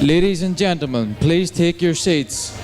Ladies and gentlemen, please take your seats.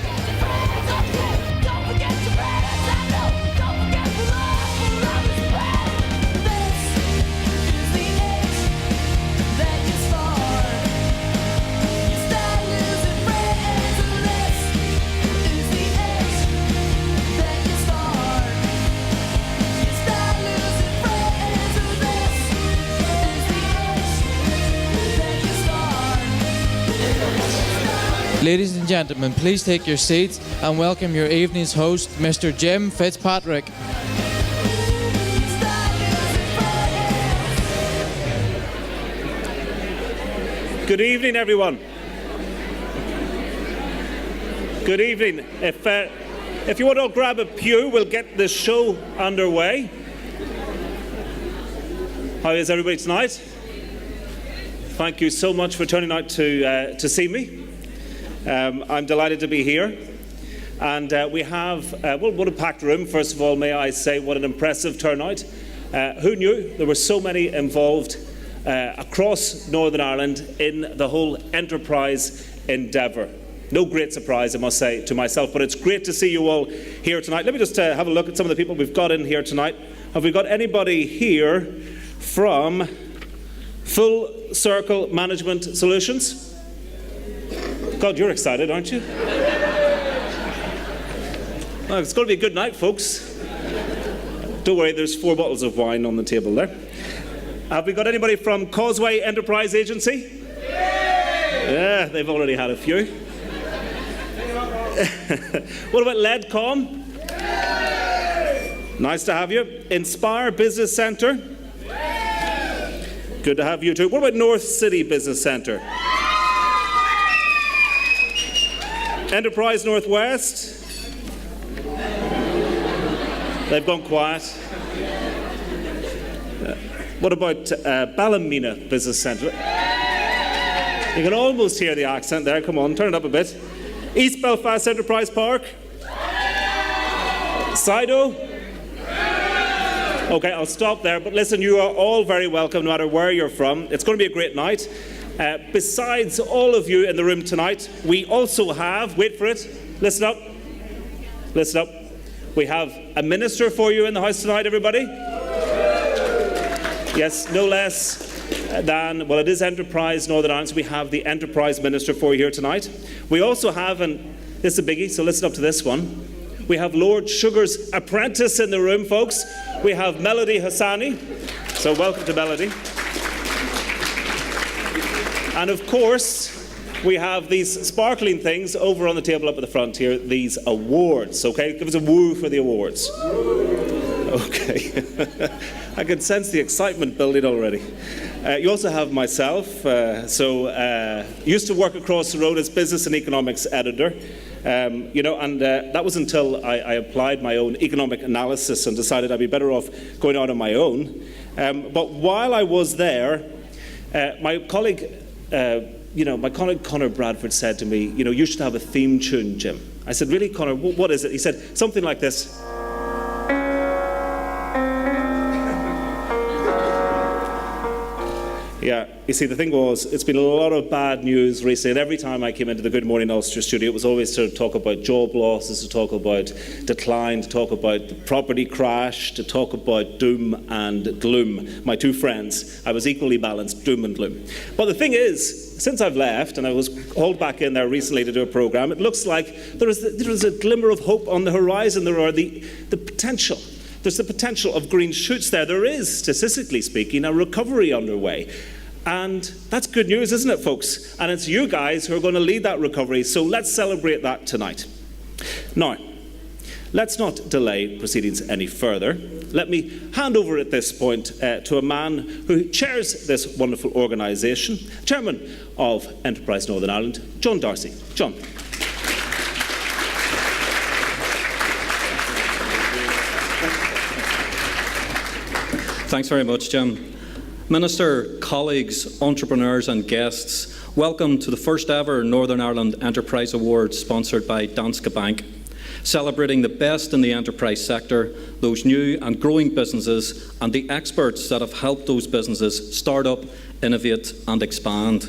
Ladies and gentlemen, please take your seats and welcome your evening's host, Mr. Jim Fitzpatrick. Good evening, everyone. Good evening. If you want to grab a pew, we'll get this show underway. How is everybody tonight? Thank you so much for turning out to see me. I'm delighted to be here. And we have, what a packed room. First of all, may I say, what an impressive turnout. Who knew there were so many involved across Northern Ireland in the whole enterprise endeavour. No great surprise, I must say, to myself, but it's great to see you all here tonight. Let me just have a look at some of the people we've got in here tonight. Have we got anybody here from Full Circle Management Solutions? God, you're excited, aren't you? Well, it's going to be a good night, folks. Don't worry, there's 4 bottles of wine on the table there. Have we got anybody from Causeway Enterprise Agency? Yeah, they've already had a few. What about Ledcom? Nice to have you. Inspire Business Centre? Good to have you too. What about North City Business Centre? Enterprise Northwest? They've gone quiet. What about Ballymena Business Centre? You can almost hear the accent there. Come on, turn it up a bit. East Belfast Enterprise Park? Sido? Okay, I'll stop there. But listen, you are all very welcome, no matter where you're from. It's going to be a great night. Besides all of you in the room tonight, we also have, wait for it, listen up, we have a minister for you in the house tonight, everybody. Yes, no less than, well, it is Enterprise Northern Ireland, so we have the Enterprise Minister for you here tonight. We also have, and this is a biggie, so listen up to this one, we have Lord Sugar's apprentice in the room, folks. We have Melody Hassani, so welcome to Melody. And of course, we have these sparkling things over on the table up at the front here, these awards, okay? Give us a woo for the awards. Okay. I can sense the excitement building already. You also have myself, used to work across the road as business and economics editor. That was until I applied my own economic analysis and decided I'd be better off going out on my own. But while I was there, my colleague Conor Bradford said to me, you should have a theme tune, Jim. I said, really, Conor, what is it? He said, something like this. Yeah, you see, the thing was, it's been a lot of bad news recently, and every time I came into the Good Morning Ulster studio, it was always to talk about job losses, to talk about decline, to talk about the property crash, to talk about doom and gloom. My two friends, I was equally balanced, doom and gloom. But the thing is, since I've left, and I was hauled back in there recently to do a programme, it looks like there is a glimmer of hope on the horizon. There are the potential. There's the potential of green shoots there. There is, statistically speaking, a recovery underway. And that's good news, isn't it, folks? And it's you guys who are going to lead that recovery, so let's celebrate that tonight. Now, let's not delay proceedings any further. Let me hand over at this point to a man who chairs this wonderful organisation, Chairman of Enterprise Northern Ireland, John Darcy. John. Thanks very much, Jim. Minister, colleagues, entrepreneurs and guests, welcome to the first ever Northern Ireland Enterprise Awards sponsored by Danske Bank, celebrating the best in the enterprise sector, those new and growing businesses and the experts that have helped those businesses start up, innovate and expand.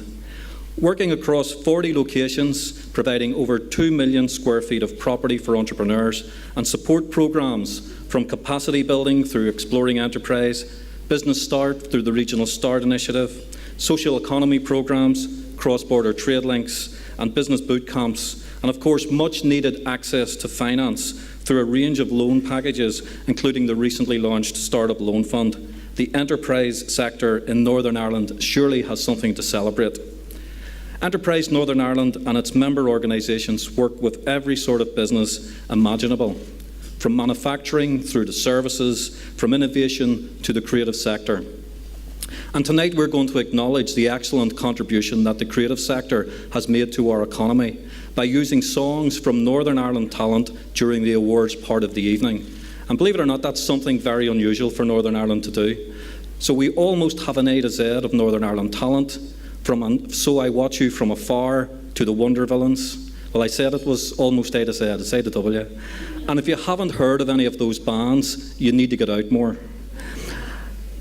Working across 40 locations, providing over 2 million square feet of property for entrepreneurs, and support programmes from capacity building through Exploring Enterprise, Business Start through the Regional Start Initiative, social economy programmes, cross-border trade links, and business boot camps, and of course much needed access to finance through a range of loan packages, including the recently launched Startup Loan Fund. The enterprise sector in Northern Ireland surely has something to celebrate. Enterprise Northern Ireland and its member organisations work with every sort of business imaginable, from manufacturing through to services, from innovation to the creative sector. And tonight we're going to acknowledge the excellent contribution that the creative sector has made to our economy by using songs from Northern Ireland talent during the awards part of the evening. And believe it or not, that's something very unusual for Northern Ireland to do. So we almost have an A to Z of Northern Ireland talent, from So I Watch You From Afar to the Wonder Villains. Well, I said it was almost A to Z, it's A to W. And if you haven't heard of any of those bands, you need to get out more.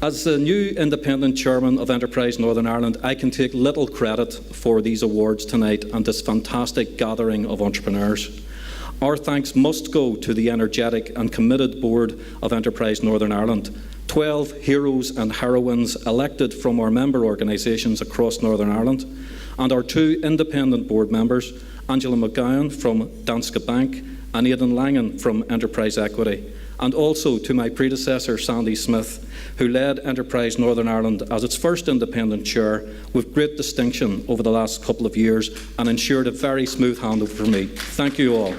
As the new independent chairman of Enterprise Northern Ireland, I can take little credit for these awards tonight and this fantastic gathering of entrepreneurs. Our thanks must go to the energetic and committed board of Enterprise Northern Ireland, 12 heroes and heroines elected from our member organisations across Northern Ireland, and our 2 independent board members, Angela McGowan from Danske Bank and Aidan Langan from Enterprise Equity, and also to my predecessor, Sandy Smith, who led Enterprise Northern Ireland as its first independent chair with great distinction over the last couple of years and ensured a very smooth handover for me. Thank you all.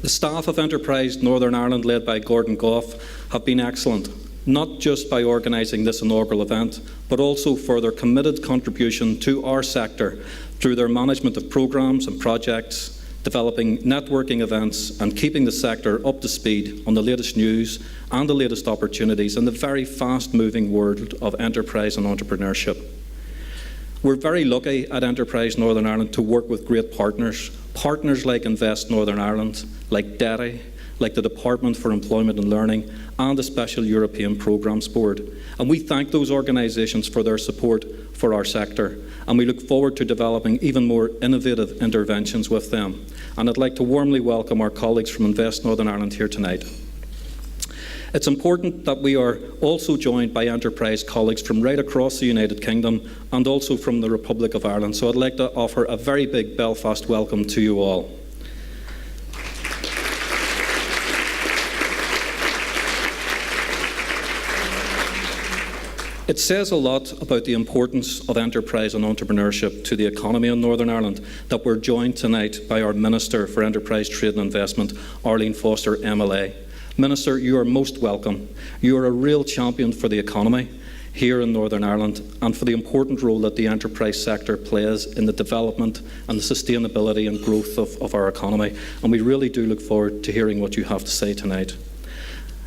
The staff of Enterprise Northern Ireland, led by Gordon Goff, have been excellent, not just by organising this inaugural event, but also for their committed contribution to our sector through their management of programmes and projects, developing networking events, and keeping the sector up to speed on the latest news and the latest opportunities in the very fast-moving world of enterprise and entrepreneurship. We're very lucky at Enterprise Northern Ireland to work with great partners like Invest Northern Ireland, like DETI, like the Department for Employment and Learning, and the Special European Programmes Board. And we thank those organisations for their support for our sector, and we look forward to developing even more innovative interventions with them. And I'd like to warmly welcome our colleagues from Invest Northern Ireland here tonight. It's important that we are also joined by Enterprise colleagues from right across the United Kingdom and also from the Republic of Ireland. So I'd like to offer a very big Belfast welcome to you all. It says a lot about the importance of enterprise and entrepreneurship to the economy in Northern Ireland that we're joined tonight by our Minister for Enterprise, Trade and Investment, Arlene Foster, MLA. Minister, you are most welcome. You are a real champion for the economy here in Northern Ireland and for the important role that the enterprise sector plays in the development and the sustainability and growth of our economy. And we really do look forward to hearing what you have to say tonight.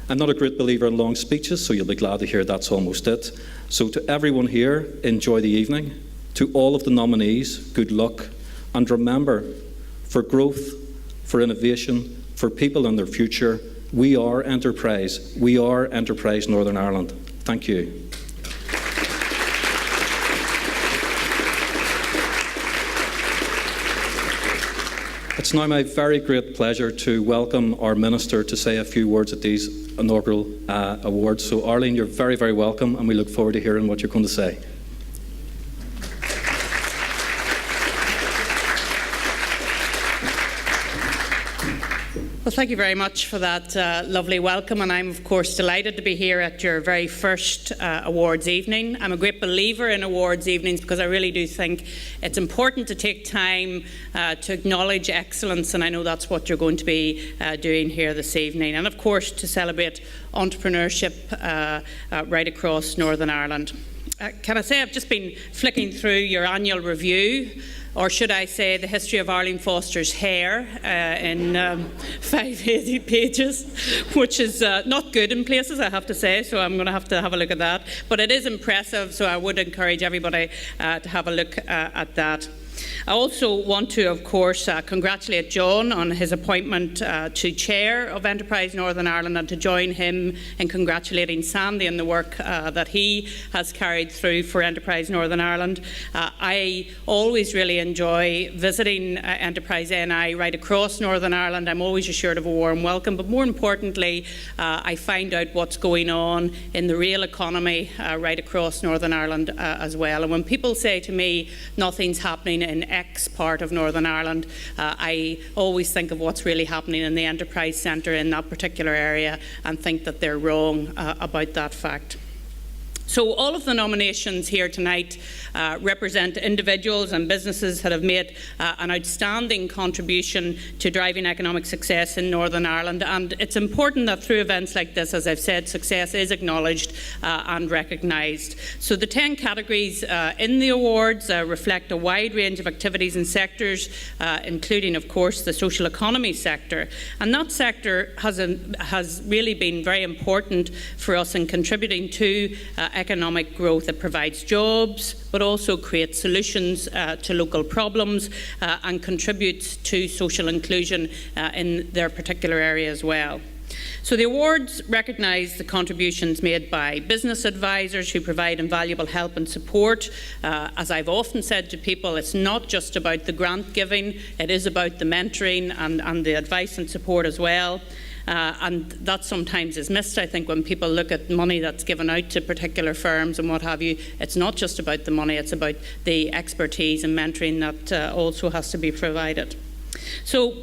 I'm not a great believer in long speeches, so you'll be glad to hear that's almost it. So to everyone here, enjoy the evening. To all of the nominees, good luck. And remember, for growth, for innovation, for people and their future, we are Enterprise. We are Enterprise Northern Ireland. Thank you. It's now my very great pleasure to welcome our Minister to say a few words at these inaugural awards. So Arlene, you're very, very welcome, and we look forward to hearing what you're going to say. Well, thank you very much for that lovely welcome, and I'm of course delighted to be here at your very first awards evening. I'm a great believer in awards evenings because I really do think it's important to take time to acknowledge excellence, and I know that's what you're going to be doing here this evening, and of course to celebrate entrepreneurship right across Northern Ireland. Can I say I've just been flicking through your annual review, or should I say the history of Arlene Foster's hair in 580 pages, which is not good in places, I have to say, so I'm going to have a look at that. But it is impressive, so I would encourage everybody to have a look at that. I also want to, of course, congratulate John on his appointment to Chair of Enterprise Northern Ireland, and to join him in congratulating Sandy on the work that he has carried through for Enterprise Northern Ireland. I always really enjoy visiting Enterprise NI right across Northern Ireland. I'm always assured of a warm welcome, but more importantly, I find out what's going on in the real economy right across Northern Ireland as well. And when people say to me, nothing's happening in X part of Northern Ireland, I always think of what's really happening in the Enterprise Centre in that particular area and think that they're wrong about that fact. So all of the nominations here tonight represent individuals and businesses that have made an outstanding contribution to driving economic success in Northern Ireland, and it's important that through events like this, as I've said, success is acknowledged and recognised. So the 10 categories in the awards reflect a wide range of activities and sectors, including, of course, the social economy sector, and that sector has really been very important for us in contributing to economic growth. It provides jobs, but also creates solutions to local problems and contributes to social inclusion in their particular area as well. So the awards recognise the contributions made by business advisors who provide invaluable help and support. As I've often said to people, it's not just about the grant giving, it is about the mentoring and the advice and support as well. And that sometimes is missed, I think, when people look at money that's given out to particular firms and what have you. It's not just about the money, it's about the expertise and mentoring that also has to be provided. So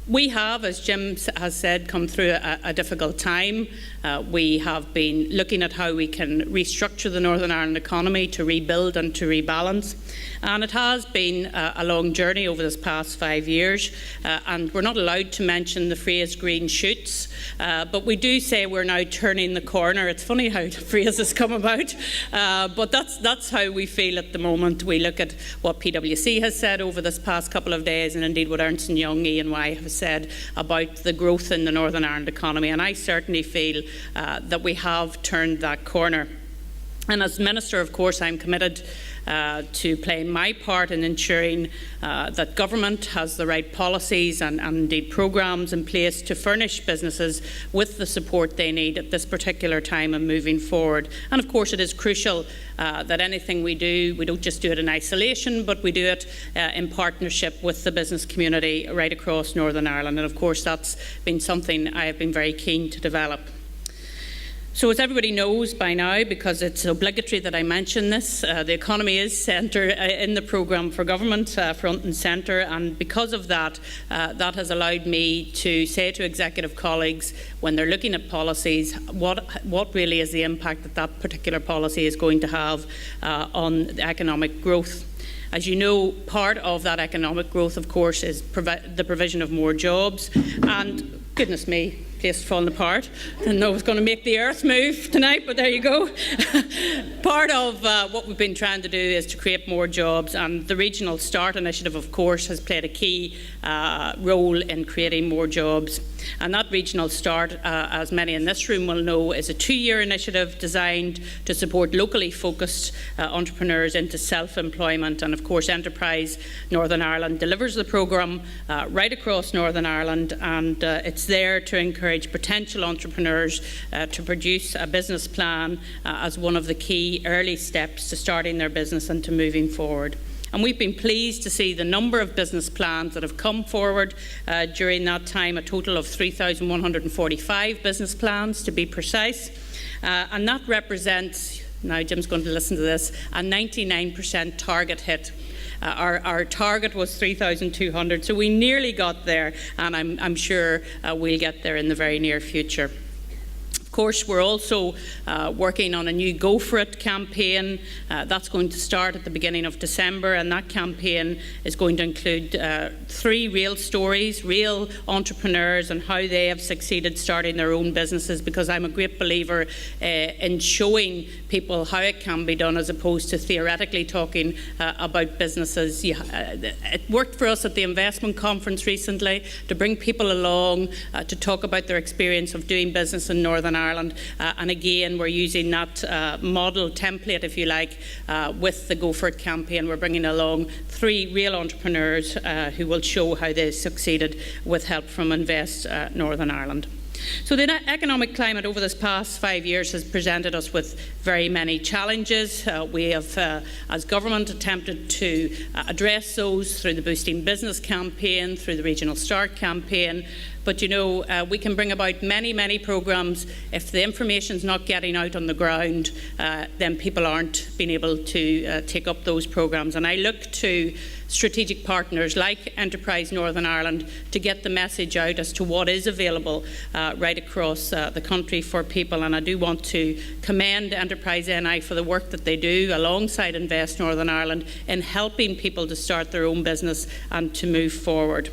we have, as Jim has said, come through a difficult time. We have been looking at how we can restructure the Northern Ireland economy to rebuild and to rebalance. And it has been a long journey over this past 5 years. And we're not allowed to mention the phrase green shoots, but we do say we're now turning the corner. It's funny how the phrase has come about, but that's how we feel at the moment. We look at what PwC has said over this past couple of days, and indeed what Ernst & Young, E&Y have said about the growth in the Northern Ireland economy, and I certainly feel that we have turned that corner. And as Minister, of course, I'm committed to playing my part in ensuring that government has the right policies and indeed programmes in place to furnish businesses with the support they need at this particular time and moving forward. And of course it is crucial that anything we do, we don't just do it in isolation, but we do it in partnership with the business community right across Northern Ireland. And of course that's been something I have been very keen to develop. So as everybody knows by now, because it's obligatory that I mention this, the economy is centre in the programme for government, front and centre, and because of that, that has allowed me to say to executive colleagues when they're looking at policies, what really is the impact that that particular policy is going to have on economic growth. As you know, part of that economic growth, of course, is the provision of more jobs, and goodness me, place falling apart. I didn't know it was going to make the earth move tonight, but there you go. Part of what we've been trying to do is to create more jobs, and the Regional Start Initiative, of course, has played a key role in creating more jobs. And that Regional Start, as many in this room will know, is a 2-year initiative designed to support locally focused entrepreneurs into self-employment. And of course, Enterprise Northern Ireland delivers the programme right across Northern Ireland, and it's there to encourage potential entrepreneurs to produce a business plan as one of the key early steps to starting their business and to moving forward. And we've been pleased to see the number of business plans that have come forward during that time, a total of 3,145 business plans to be precise. And that represents, now Jim's going to listen to this, a 99% target hit. Our target was 3,200, so we nearly got there, and I'm sure we'll get there in the very near future. Of course, we're also working on a new Go For It campaign. That's going to start at the beginning of December, and that campaign is going to include 3 real stories, real entrepreneurs and how they have succeeded starting their own businesses, because I'm a great believer in showing people how it can be done as opposed to theoretically talking about businesses. It worked for us at the investment conference recently to bring people along to talk about their experience of doing business in Northern Ireland. Ireland. And again, we're using that model template, if you like, with the Go For It campaign. We're bringing along 3 real entrepreneurs who will show how they succeeded with help from Invest Northern Ireland. So the economic climate over this past 5 years has presented us with very many challenges. We have, as government, attempted to address those through the Boosting Business campaign, through the Regional Start campaign. But you know, we can bring about many, many programmes. If the information's not getting out on the ground, then people aren't being able to take up those programmes. And I look to strategic partners like Enterprise Northern Ireland to get the message out as to what is available right across the country for people. And I do want to commend Enterprise NI for the work that they do alongside Invest Northern Ireland in helping people to start their own business and to move forward.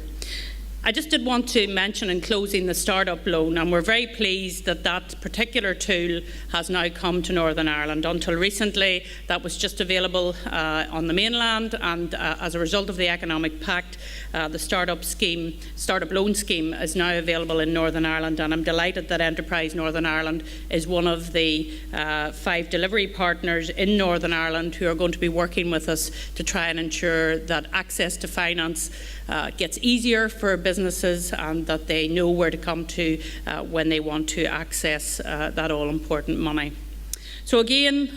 I just did want to mention in closing the startup loan, and we're very pleased that that particular tool has now come to Northern Ireland. Until recently, that was just available on the mainland, and as a result of the Economic Pact, the startup loan scheme is now available in Northern Ireland, and I'm delighted that Enterprise Northern Ireland is one of the 5 delivery partners in Northern Ireland who are going to be working with us to try and ensure that access to finance gets easier for businesses and that they know where to come to when they want to access that all-important money. So again,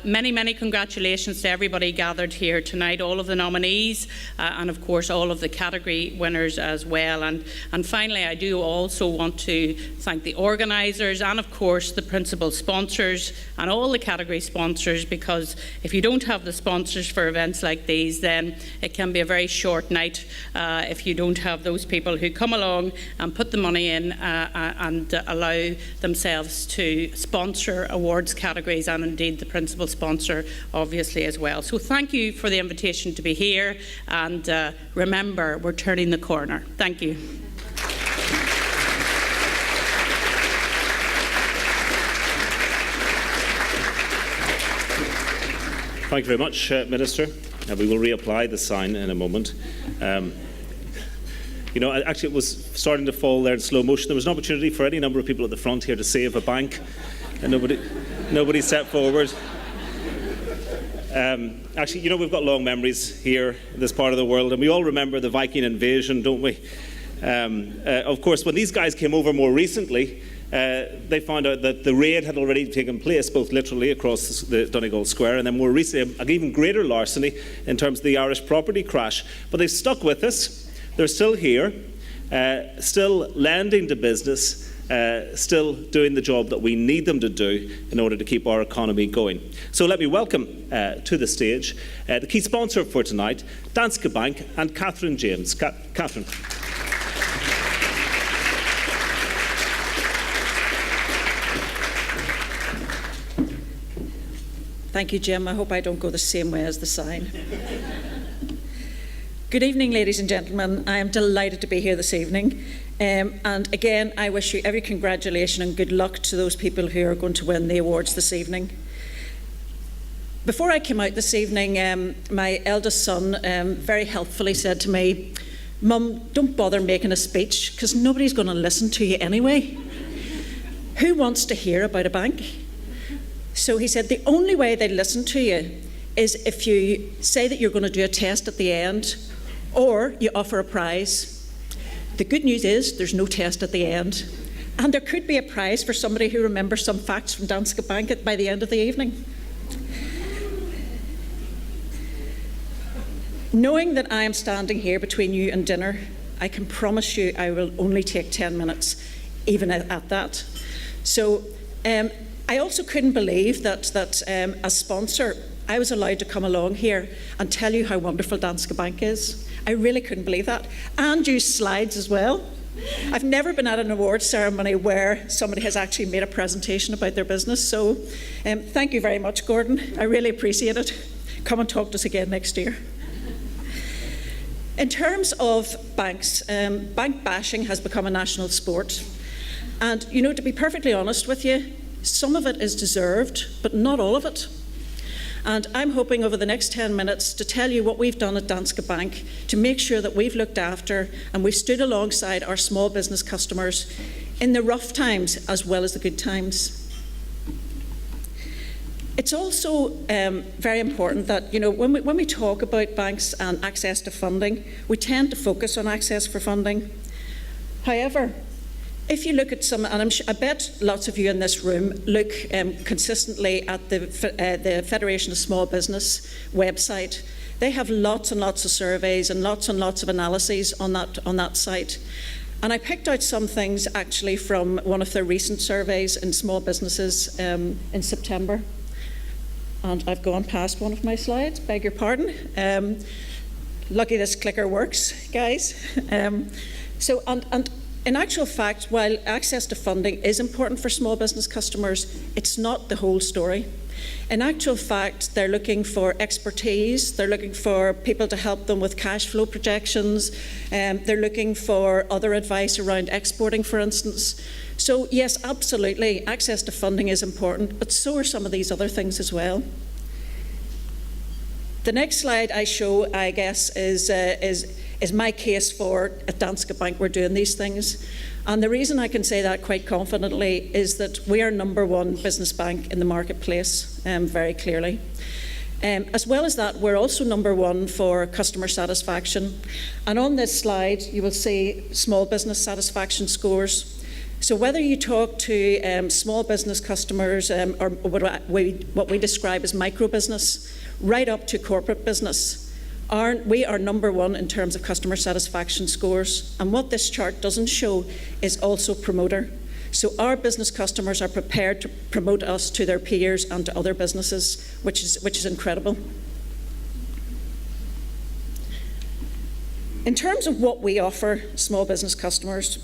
many, many congratulations to everybody gathered here tonight, all of the nominees and of course all of the category winners as well. And finally, I do also want to thank the organisers and of course the principal sponsors and all the category sponsors, because if you don't have the sponsors for events like these, then it can be a very short night if you don't have those people who come along and put the money in and allow themselves to sponsor awards categories, and indeed the principal sponsor obviously as well. So thank you for the invitation to be here, and remember, we're turning the corner. Thank you. Thank you very much, Minister. We will reapply the sign in a moment. You know, actually it was starting to fall there in slow motion. There was an opportunity for any number of people at the front here to save a bank, and nobody stepped forward. Actually, you know, we've got long memories here in this part of the world, and we all remember the Viking invasion, don't we? Of course, when these guys came over more recently, they found out that the raid had already taken place, both literally across the Donegal Square, and then more recently, an even greater larceny in terms of the Irish property crash. But they've stuck with us. They're still here, still lending to business, still doing the job that we need them to do in order to keep our economy going. So let me welcome to the stage the key sponsor for tonight, Danske Bank, and Catherine James. Catherine. Thank you, Jim. I hope I don't go the same way as the sign. Good evening, ladies and gentlemen. I am delighted to be here this evening. And again, I wish you every congratulation and good luck to those people who are going to win the awards this evening. Before I came out this evening, my eldest son very helpfully said to me, "Mum, don't bother making a speech because nobody's going to listen to you anyway. Who wants to hear about a bank?" So he said, the only way they listen to you is if you say that you're going to do a test at the end, or you offer a prize. The good news is there's no test at the end, and there could be a prize for somebody who remembers some facts from Danske Bank by the end of the evening. Knowing that I am standing here between you and dinner, I can promise you I will only take 10 minutes, even at that. So I also couldn't believe that as sponsor, I was allowed to come along here and tell you how wonderful Danske Bank is. I really couldn't believe that. And use slides as well. I've never been at an awards ceremony where somebody has actually made a presentation about their business. So thank you very much, Gordon. I really appreciate it. Come and talk to us again next year. In terms of banks, bank bashing has become a national sport. And, you know, to be perfectly honest with you, some of it is deserved, but not all of it. And I'm hoping over the next 10 minutes to tell you what we've done at Danske Bank to make sure that we've looked after and we've stood alongside our small business customers in the rough times as well as the good times. It's also very important that, when we talk about banks and access to funding, we tend to focus on access for funding. However, if you look at some, and I bet lots of you in this room look consistently at the Federation of Small Business website, they have lots and lots of surveys and lots of analyses on that site. And I picked out some things actually from one of their recent surveys in small businesses in September. And I've gone past one of my slides, beg your pardon. Lucky this clicker works, guys. So in actual fact, while access to funding is important for small business customers, it's not the whole story. In actual fact, they're looking for expertise, they're looking for people to help them with cash flow projections, they're looking for other advice around exporting, for instance. So yes, absolutely, access to funding is important, but so are some of these other things as well. The next slide I show, I guess, is my case for at Danske Bank we're doing these things. And the reason I can say that quite confidently is that we are #1 business bank in the marketplace, very clearly. As well as that, we're also #1 for customer satisfaction. And on this slide, you will see small business satisfaction scores. So whether you talk to small business customers or what we describe as micro business, right up to corporate business, we are #1 in terms of customer satisfaction scores. And what this chart doesn't show is also promoter. So our business customers are prepared to promote us to their peers and to other businesses, which is incredible. In terms of what we offer small business customers,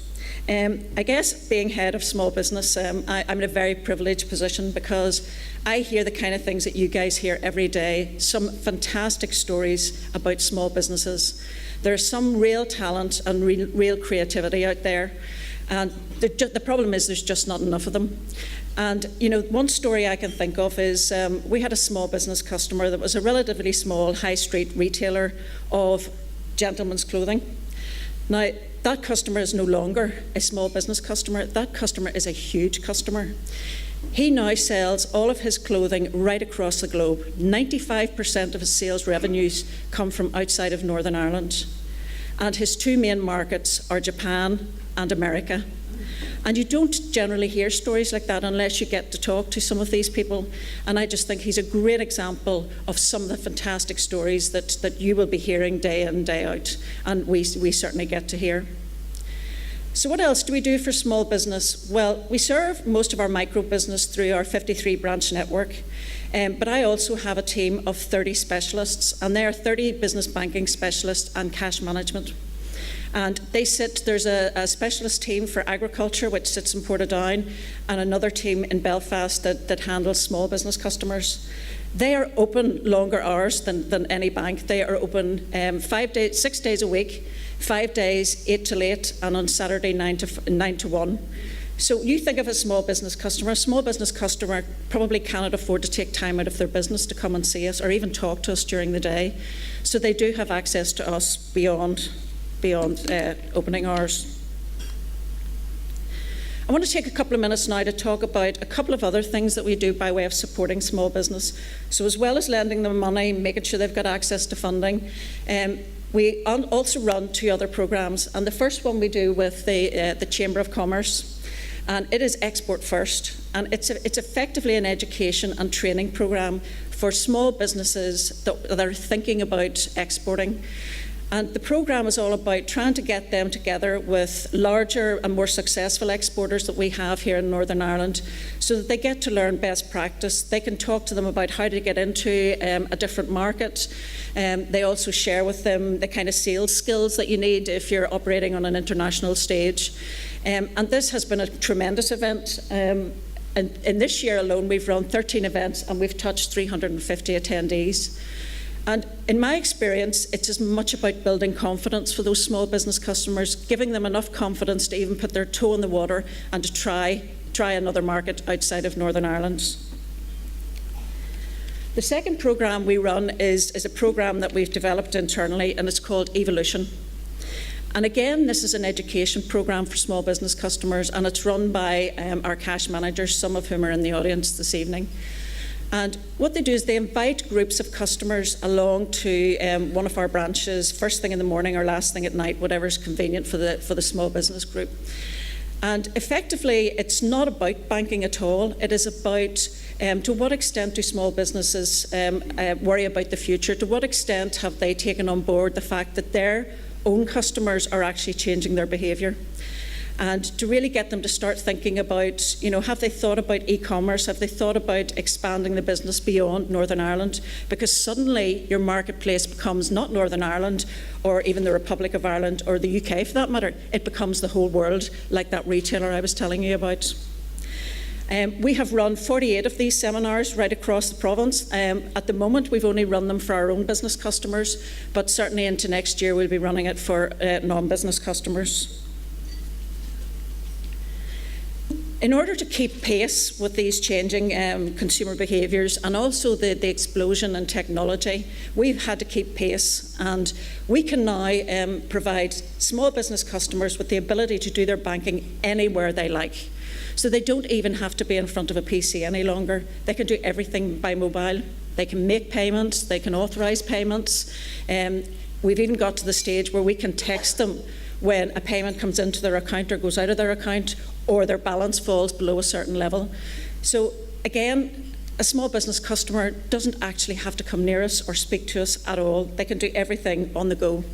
I guess being head of small business, I'm in a very privileged position because I hear the kind of things that you guys hear every day, some fantastic stories about small businesses. There's some real talent and real creativity out there. And the problem is there's just not enough of them. And, one story I can think of is we had a small business customer that was a relatively small high street retailer of gentlemen's clothing. Now, that customer is no longer a small business customer. That customer is a huge customer. He now sells all of his clothing right across the globe. 95% of his sales revenues come from outside of Northern Ireland. And his two main markets are Japan and America. And you don't generally hear stories like that unless you get to talk to some of these people. And I just think he's a great example of some of the fantastic stories that you will be hearing day in, day out. And we certainly get to hear. So what else do we do for small business? Well, we serve most of our micro business through our 53 branch network. But I also have a team of 30 specialists, and they are 30 business banking specialists and cash management. And there's a specialist team for agriculture, which sits in Portadown, and another team in Belfast that handles small business customers. They are open longer hours than any bank. They are open 6 days a week, 5 days, 8 till 8, and on Saturday, 9 to 1. So you think of a small business customer probably cannot afford to take time out of their business to come and see us or even talk to us during the day. So they do have access to us beyond opening hours. I want to take a couple of minutes now to talk about a couple of other things that we do by way of supporting small business. So as well as lending them money, making sure they've got access to funding, we also run 2 other programs. And the first one we do with the Chamber of Commerce, and it is Export First. And it's effectively an education and training program for small businesses that are thinking about exporting. And the programme is all about trying to get them together with larger and more successful exporters that we have here in Northern Ireland so that they get to learn best practice. They can talk to them about how to get into a different market. They also share with them the kind of sales skills that you need if you're operating on an international stage. And this has been a tremendous event. And in this year alone, we've run 13 events and we've touched 350 attendees. And in my experience, it's as much about building confidence for those small business customers, giving them enough confidence to even put their toe in the water and to try another market outside of Northern Ireland. The second programme we run is a programme that we've developed internally, and it's called Evolution. And again, this is an education programme for small business customers, and it's run by our cash managers, some of whom are in the audience this evening. And what they do is they invite groups of customers along to one of our branches, first thing in the morning or last thing at night, whatever is convenient for the small business group. And effectively, it's not about banking at all. It is about to what extent do small businesses worry about the future? To what extent have they taken on board the fact that their own customers are actually changing their behaviour? And to really get them to start thinking about, have they thought about e-commerce? Have they thought about expanding the business beyond Northern Ireland? Because suddenly your marketplace becomes not Northern Ireland or even the Republic of Ireland or the UK for that matter. It becomes the whole world, like that retailer I was telling you about. We have run 48 of these seminars right across the province. At the moment, we've only run them for our own business customers, but certainly into next year, we'll be running it for non-business customers. In order to keep pace with these changing consumer behaviours and also the explosion in technology, we've had to keep pace, and we can now provide small business customers with the ability to do their banking anywhere they like. So they don't even have to be in front of a PC any longer. They can do everything by mobile. They can make payments, they can authorise payments. We've even got to the stage where we can text them when a payment comes into their account or goes out of their account, or their balance falls below a certain level. So again, a small business customer doesn't actually have to come near us or speak to us at all. They can do everything on the go.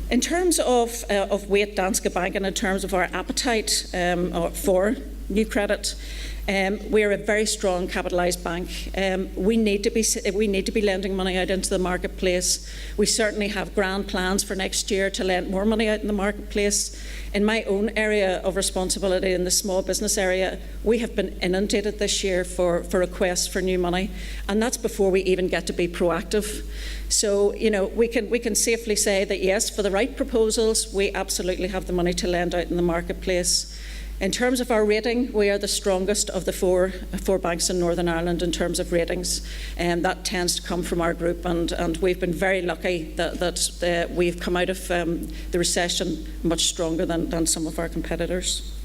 In terms of Wait Danske Bank, and in terms of our appetite for new credit, we are a very strong capitalised bank. We need to be lending money out into the marketplace. We certainly have grand plans for next year to lend more money out in the marketplace. In my own area of responsibility, in the small business area, we have been inundated this year for requests for new money, and that's before we even get to be proactive. So, we can safely say that yes, for the right proposals, we absolutely have the money to lend out in the marketplace. In terms of our rating, we are the strongest of the four banks in Northern Ireland in terms of ratings, and that tends to come from our group, and we've been very lucky that we've come out of the recession much stronger than some of our competitors.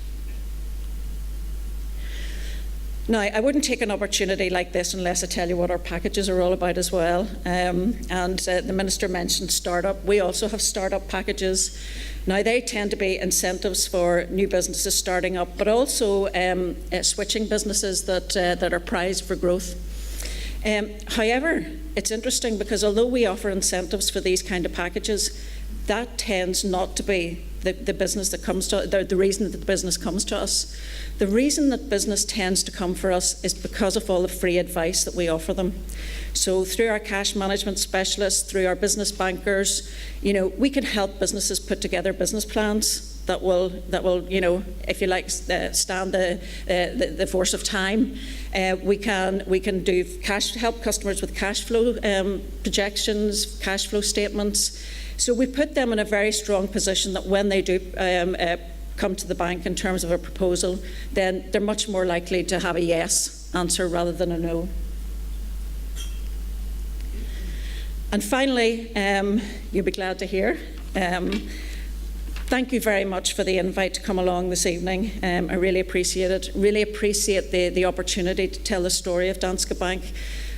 Now, I wouldn't take an opportunity like this unless I tell you what our packages are all about as well. The Minister mentioned startup. We also have startup packages. Now, they tend to be incentives for new businesses starting up, but also switching businesses that are prized for growth. However, it's interesting because although we offer incentives for these kind of packages, that tends not to be the business that comes to the reason that the business comes to us. The reason that business tends to come for us is because of all the free advice that we offer them. So through our cash management specialists, through our business bankers, we can help businesses put together business plans that will, if you like, stand the force of time. We can do help customers with cash flow projections, cash flow statements. So we put them in a very strong position that when they do come to the bank in terms of a proposal, then they're much more likely to have a yes answer rather than a no. And finally, you'll be glad to hear, thank you very much for the invite to come along this evening. I really appreciate it. Really appreciate the opportunity to tell the story of Danske Bank.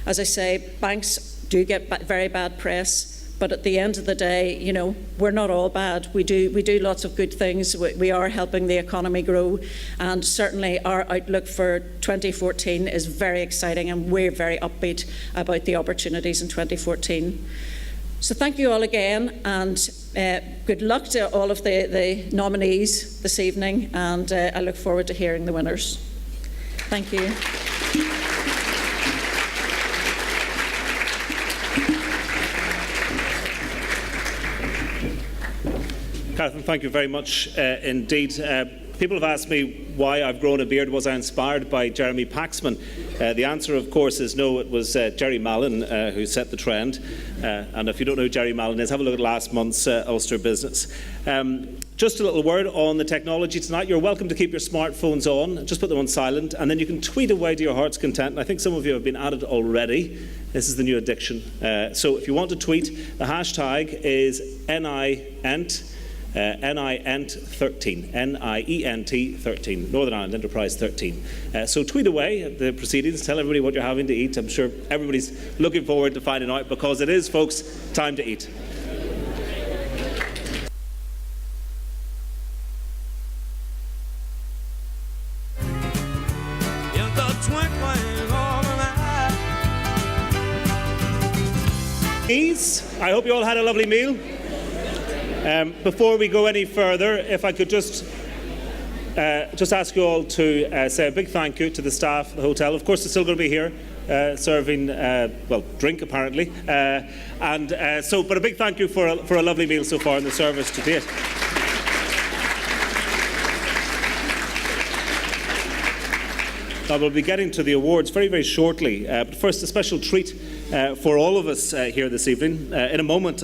As I say, banks do get very bad press. But at the end of the day, we're not all bad. We do lots of good things. We are helping the economy grow, and certainly our outlook for 2014 is very exciting, and we're very upbeat about the opportunities in 2014. So thank you all again, and good luck to all of the nominees this evening, and I look forward to hearing the winners. Thank you. Catherine, thank you very much indeed. People have asked me why I've grown a beard. Was I inspired by Jeremy Paxman? The answer, of course, is no. It was Jerry Mallon who set the trend. And if you don't know who Jerry Mallon is, have a look at last month's Ulster Business. Just a little word on the technology tonight. You're welcome to keep your smartphones on. Just put them on silent, and then you can tweet away to your heart's content. And I think some of you have been at it already. This is the new addiction. So if you want to tweet, the hashtag is NIENT. NIENT13, NIENT13, Northern Ireland Enterprise 13. So tweet away at the proceedings, tell everybody what you're having to eat. I'm sure everybody's looking forward to finding out, because it is, folks, time to eat. I hope you all had a lovely meal. Before we go any further, if I could just ask you all to say a big thank you to the staff of the hotel. Of course, they're still going to be here serving, drink apparently. But a big thank you for a lovely meal so far in the service to date. Now, we'll be getting to the awards very, very shortly. But first, a special treat for all of us here this evening. In a moment,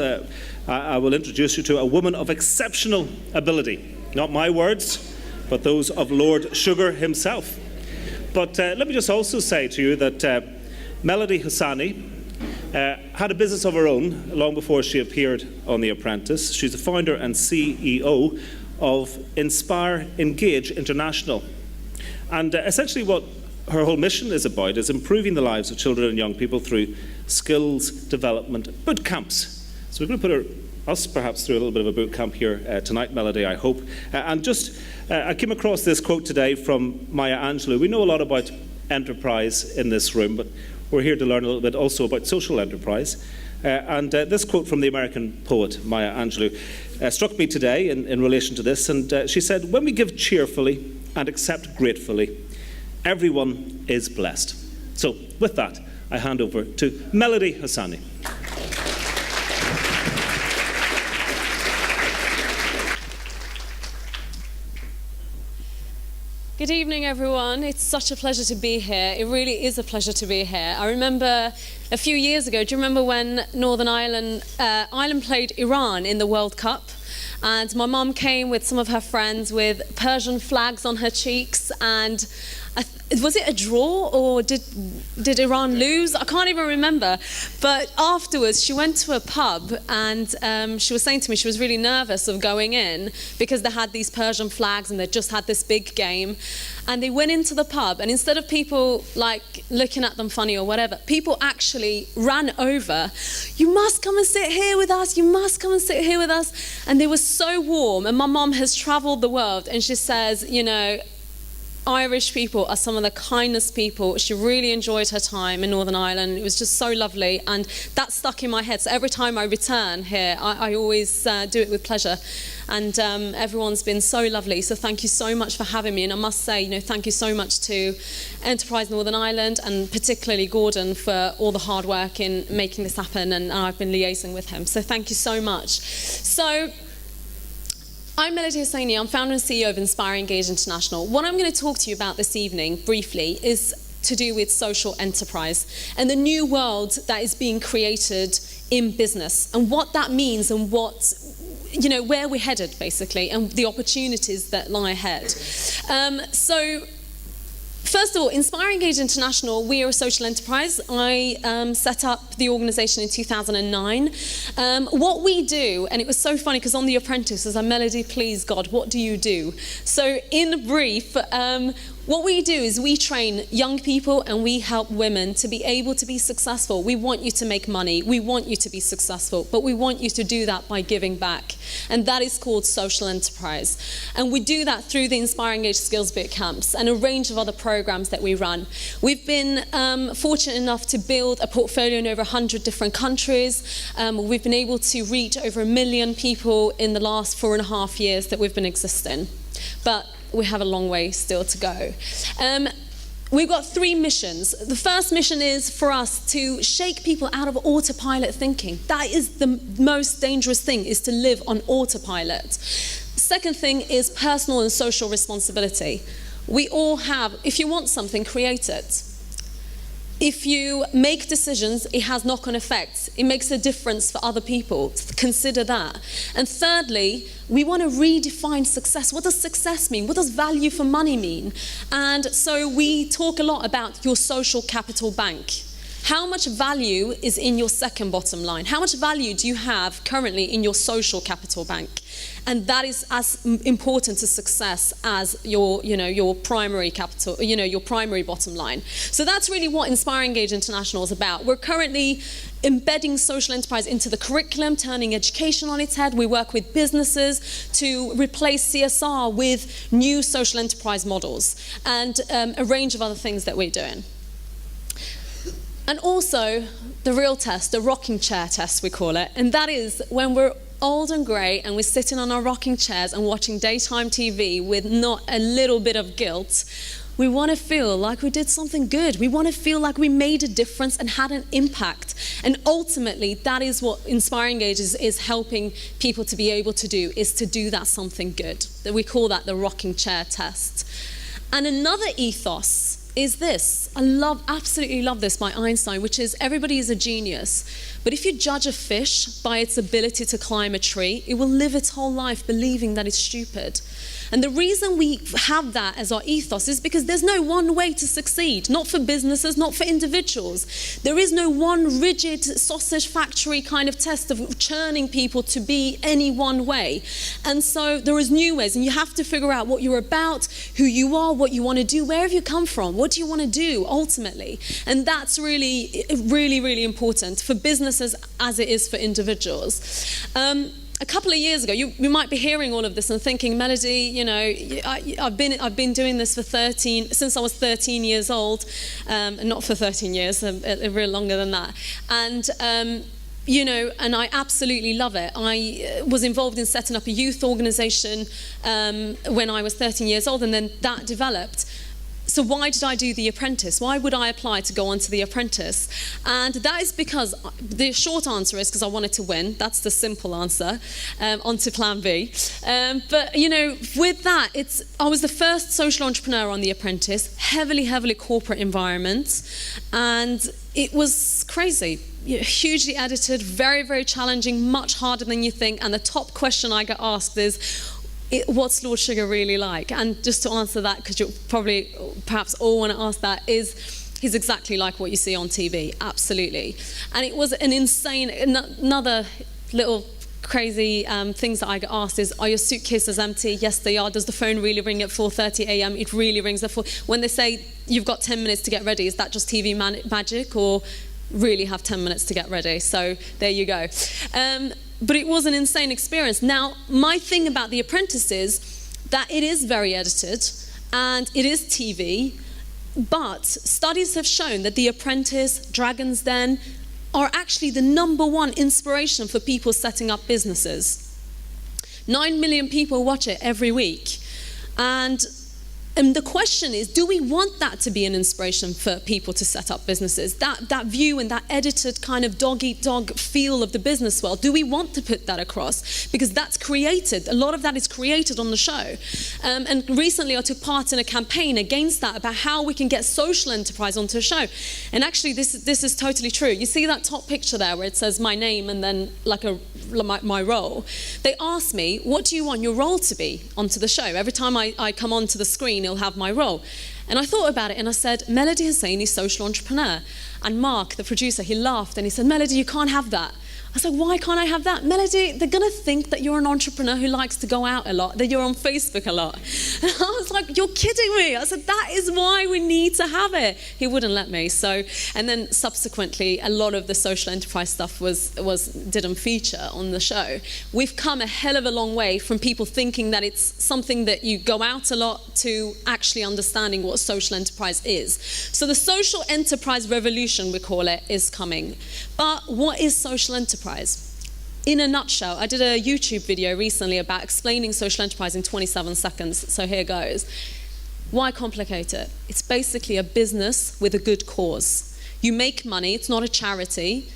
I will introduce you to a woman of exceptional ability. Not my words, but those of Lord Sugar himself. But let me just also say to you that Melody Hosseini had a business of her own long before she appeared on The Apprentice. She's the founder and CEO of Inspire Engage International. And essentially what her whole mission is about is improving the lives of children and young people through skills development boot camps. So we're going to put us perhaps through a little bit of a boot camp here tonight, Melody, I hope. I came across this quote today from Maya Angelou. We know a lot about enterprise in this room, but we're here to learn a little bit also about social enterprise. This quote from the American poet Maya Angelou struck me today in relation to this. And she said, "When we give cheerfully and accept gratefully, everyone is blessed." So with that, I hand over to Melody Hosseini. Good evening, everyone. It's such a pleasure to be here. It really is a pleasure to be here. I remember a few years ago, do you remember when Northern Ireland played Iran in the World Cup? And my mum came with some of her friends with Persian flags on her cheeks, and was it a draw or did Iran lose? I can't even remember. But afterwards, she went to a pub and she was saying to me she was really nervous of going in because they had these Persian flags and they just had this big game. And they went into the pub, and instead of people like looking at them funny or whatever, people actually ran over. "You must come and sit here with us. You must come and sit here with us." And they were so warm. And my mum has traveled the world, and she says, you know, Irish people are some of the kindest people. She really enjoyed her time in Northern Ireland. It was just so lovely, and that stuck in my head. So every time I return here, I always do it with pleasure. And everyone's been so lovely. So thank you so much for having me. And I must say, you know, thank you so much to Enterprise Northern Ireland, and particularly Gordon for all the hard work in making this happen. And I've been liaising with him. So thank you so much. So I'm Melody Hosseini. I'm founder and CEO of Inspire Engage International. What I'm going to talk to you about this evening, briefly, is to do with social enterprise and the new world that is being created in business, and what that means, and what, you know, where we're headed, basically, and the opportunities that lie ahead. First of all, Inspire Engage International, we are a social enterprise. I set up the organisation in 2009. What we do, and it was so funny because on The Apprentice, as a Melody, please God, what do you do? So in brief, what we do is we train young people and we help women to be able to be successful. We want you to make money. We want you to be successful, but we want you to do that by giving back. And that is called social enterprise. And we do that through the Inspire Engage Skills Boot Camps and a range of other programs that we run. We've been fortunate enough to build a portfolio in over 100 different countries. We've been able to reach over 1 million people in the last 4.5 years that we've been existing. But we have a long way still to go. We've got 3 missions. The first mission is for us to shake people out of autopilot thinking. That is the most dangerous thing, is to live on autopilot. Second thing is personal and social responsibility. We all have, if you want something, create it. If you make decisions, it has knock-on effects. It makes a difference for other people. Consider that. And thirdly, we want to redefine success. What does success mean? What does value for money mean? And so we talk a lot about your social capital bank. How much value is in your second bottom line? How much value do you have currently in your social capital bank? And that is as important to success as your primary capital, your primary bottom line. So that's really what Inspire Engage International is about. We're currently embedding social enterprise into the curriculum, turning education on its head. We work with businesses to replace CSR with new social enterprise models and a range of other things that we're doing. And also the real test, the rocking chair test we call it, and that is when we're old and grey and we're sitting on our rocking chairs and watching daytime TV with not a little bit of guilt. We want to feel like we did something good. We want to feel like we made a difference and had an impact. And ultimately, that is what Inspire Engage is helping people to be able to do, is to do that something good. We call that the rocking chair test. And another ethos is this. Absolutely love this by Einstein, which is everybody is a genius. But if you judge a fish by its ability to climb a tree, it will live its whole life believing that it's stupid. And the reason we have that as our ethos is because there's no one way to succeed, not for businesses, not for individuals. There is no one rigid sausage factory kind of test of churning people to be any one way. And so there is new ways, and you have to figure out what you're about, who you are, what you want to do, where have you come from, what do you want to do ultimately. And that's really, really, really important for businesses as it is for individuals. A couple of years ago, you might be hearing all of this and thinking, Melody, I've been doing this for since I was 13 years old, not for 13 years, a real longer than that. And and I absolutely love it. I was involved in setting up a youth organisation when I was 13 years old, and then that developed. So why did I do The Apprentice? Why would I apply to go onto The Apprentice? And that is because, the short answer is because I wanted to win. That's the simple answer. Onto plan B. But, with that, I was the first social entrepreneur on The Apprentice, heavily corporate environment. And it was crazy. Hugely edited, very, very challenging, much harder than you think. And the top question I get asked is, what's Lord Sugar really like? And just to answer that, because you'll perhaps all want to ask that, he's exactly like what you see on TV, absolutely. And it was an insane, another little crazy things that I get asked is, are your suitcases empty? Yes, they are. Does the phone really ring at 4:30 a.m.? It really rings at 4. When they say you've got 10 minutes to get ready, is that just TV magic, or really have 10 minutes to get ready? So there you go. But it was an insane experience. Now, my thing about The Apprentice is that it is very edited and it is TV, but studies have shown that The Apprentice, Dragon's Den, are actually the #1 inspiration for people setting up businesses. 9 million people watch it every week. And the question is, do we want that to be an inspiration for people to set up businesses? That view and that edited kind of dog-eat-dog feel of the business world, do we want to put that across? Because that's created, a lot of that is created on the show. And recently I took part in a campaign against that, about how we can get social enterprise onto a show. And actually this is totally true. You see that top picture there where it says my name and then like my role? They asked me, what do you want your role to be onto the show? Every time I come onto the screen, he'll have my role. And I thought about it and I said, Melody Hosseini, social entrepreneur. And Mark, the producer, he laughed and he said, Melody, you can't have that. I said, why can't I have that? Melody, they're going to think that you're an entrepreneur who likes to go out a lot, that you're on Facebook a lot. And I was like, you're kidding me. I said, that is why we need to have it. He wouldn't let me. So, and then subsequently, a lot of the social enterprise stuff didn't feature on the show. We've come a hell of a long way from people thinking that it's something that you go out a lot to actually understanding what social enterprise is. So the social enterprise revolution, we call it, is coming. But what is social enterprise? In a nutshell, I did a YouTube video recently about explaining social enterprise in 27 seconds, so here goes. Why complicate it? It's basically a business with a good cause. You make money, it's not a charity,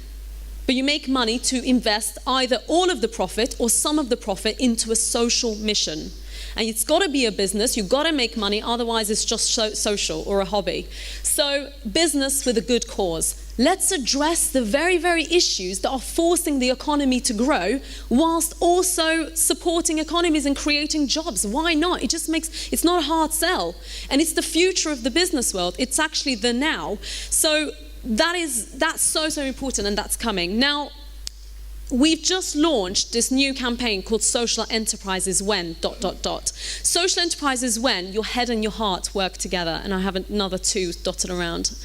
but you make money to invest either all of the profit or some of the profit into a social mission. And it's got to be a business, you've got to make money, otherwise it's just social or a hobby. So, business with a good cause. Let's address the very, very issues that are forcing the economy to grow whilst also supporting economies and creating jobs. Why not? It's not a hard sell. And it's the future of the business world. It's actually the now. So that's so important, and that's coming. Now, we've just launched this new campaign called Social Enterprises When, ... Social Enterprises When your head and your heart work together, and I have another 2 dotted around.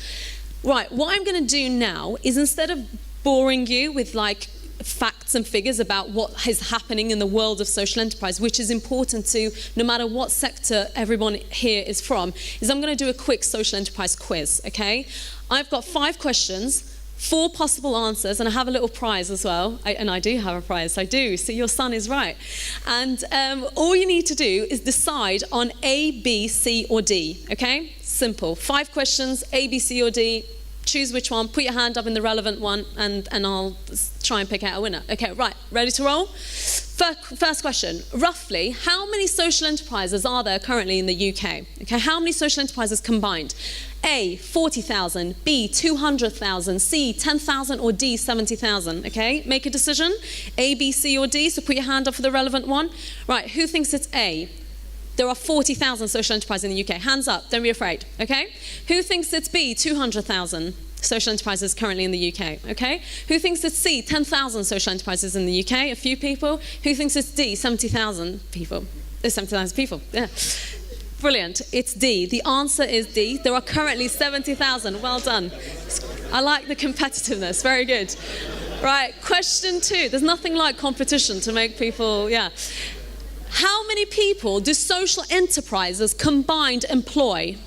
Right, what I'm going to do now is, instead of boring you with like facts and figures about what is happening in the world of social enterprise, which is important to no matter what sector everyone here is from, is I'm going to do a quick social enterprise quiz, okay? I've got 5 questions, 4 possible answers, and I have a little prize as well. And I do have a prize, I do. So your son is right. And all you need to do is decide on A, B, C, or D, okay? Simple. 5 questions, A, B, C, or D. Choose which one, put your hand up in the relevant one, and I'll try and pick out a winner. Okay, right, ready to roll? First question, roughly, how many social enterprises are there currently in the UK? Okay, how many social enterprises combined? A, 40,000, B, 200,000, C, 10,000, or D, 70,000, okay? Make a decision, A, B, C, or D, so put your hand up for the relevant one. Right, who thinks it's A? There are 40,000 social enterprises in the UK. Hands up, don't be afraid, okay? Who thinks it's B, 200,000 social enterprises currently in the UK, okay? Who thinks it's C, 10,000 social enterprises in the UK? A few people. Who thinks it's D, 70,000 people? There's 70,000 people, yeah. Brilliant, it's D. The answer is D. There are currently 70,000, well done. I like the competitiveness, very good. Right, question 2. There's nothing like competition to make people, yeah. How many people do social enterprises combined employ?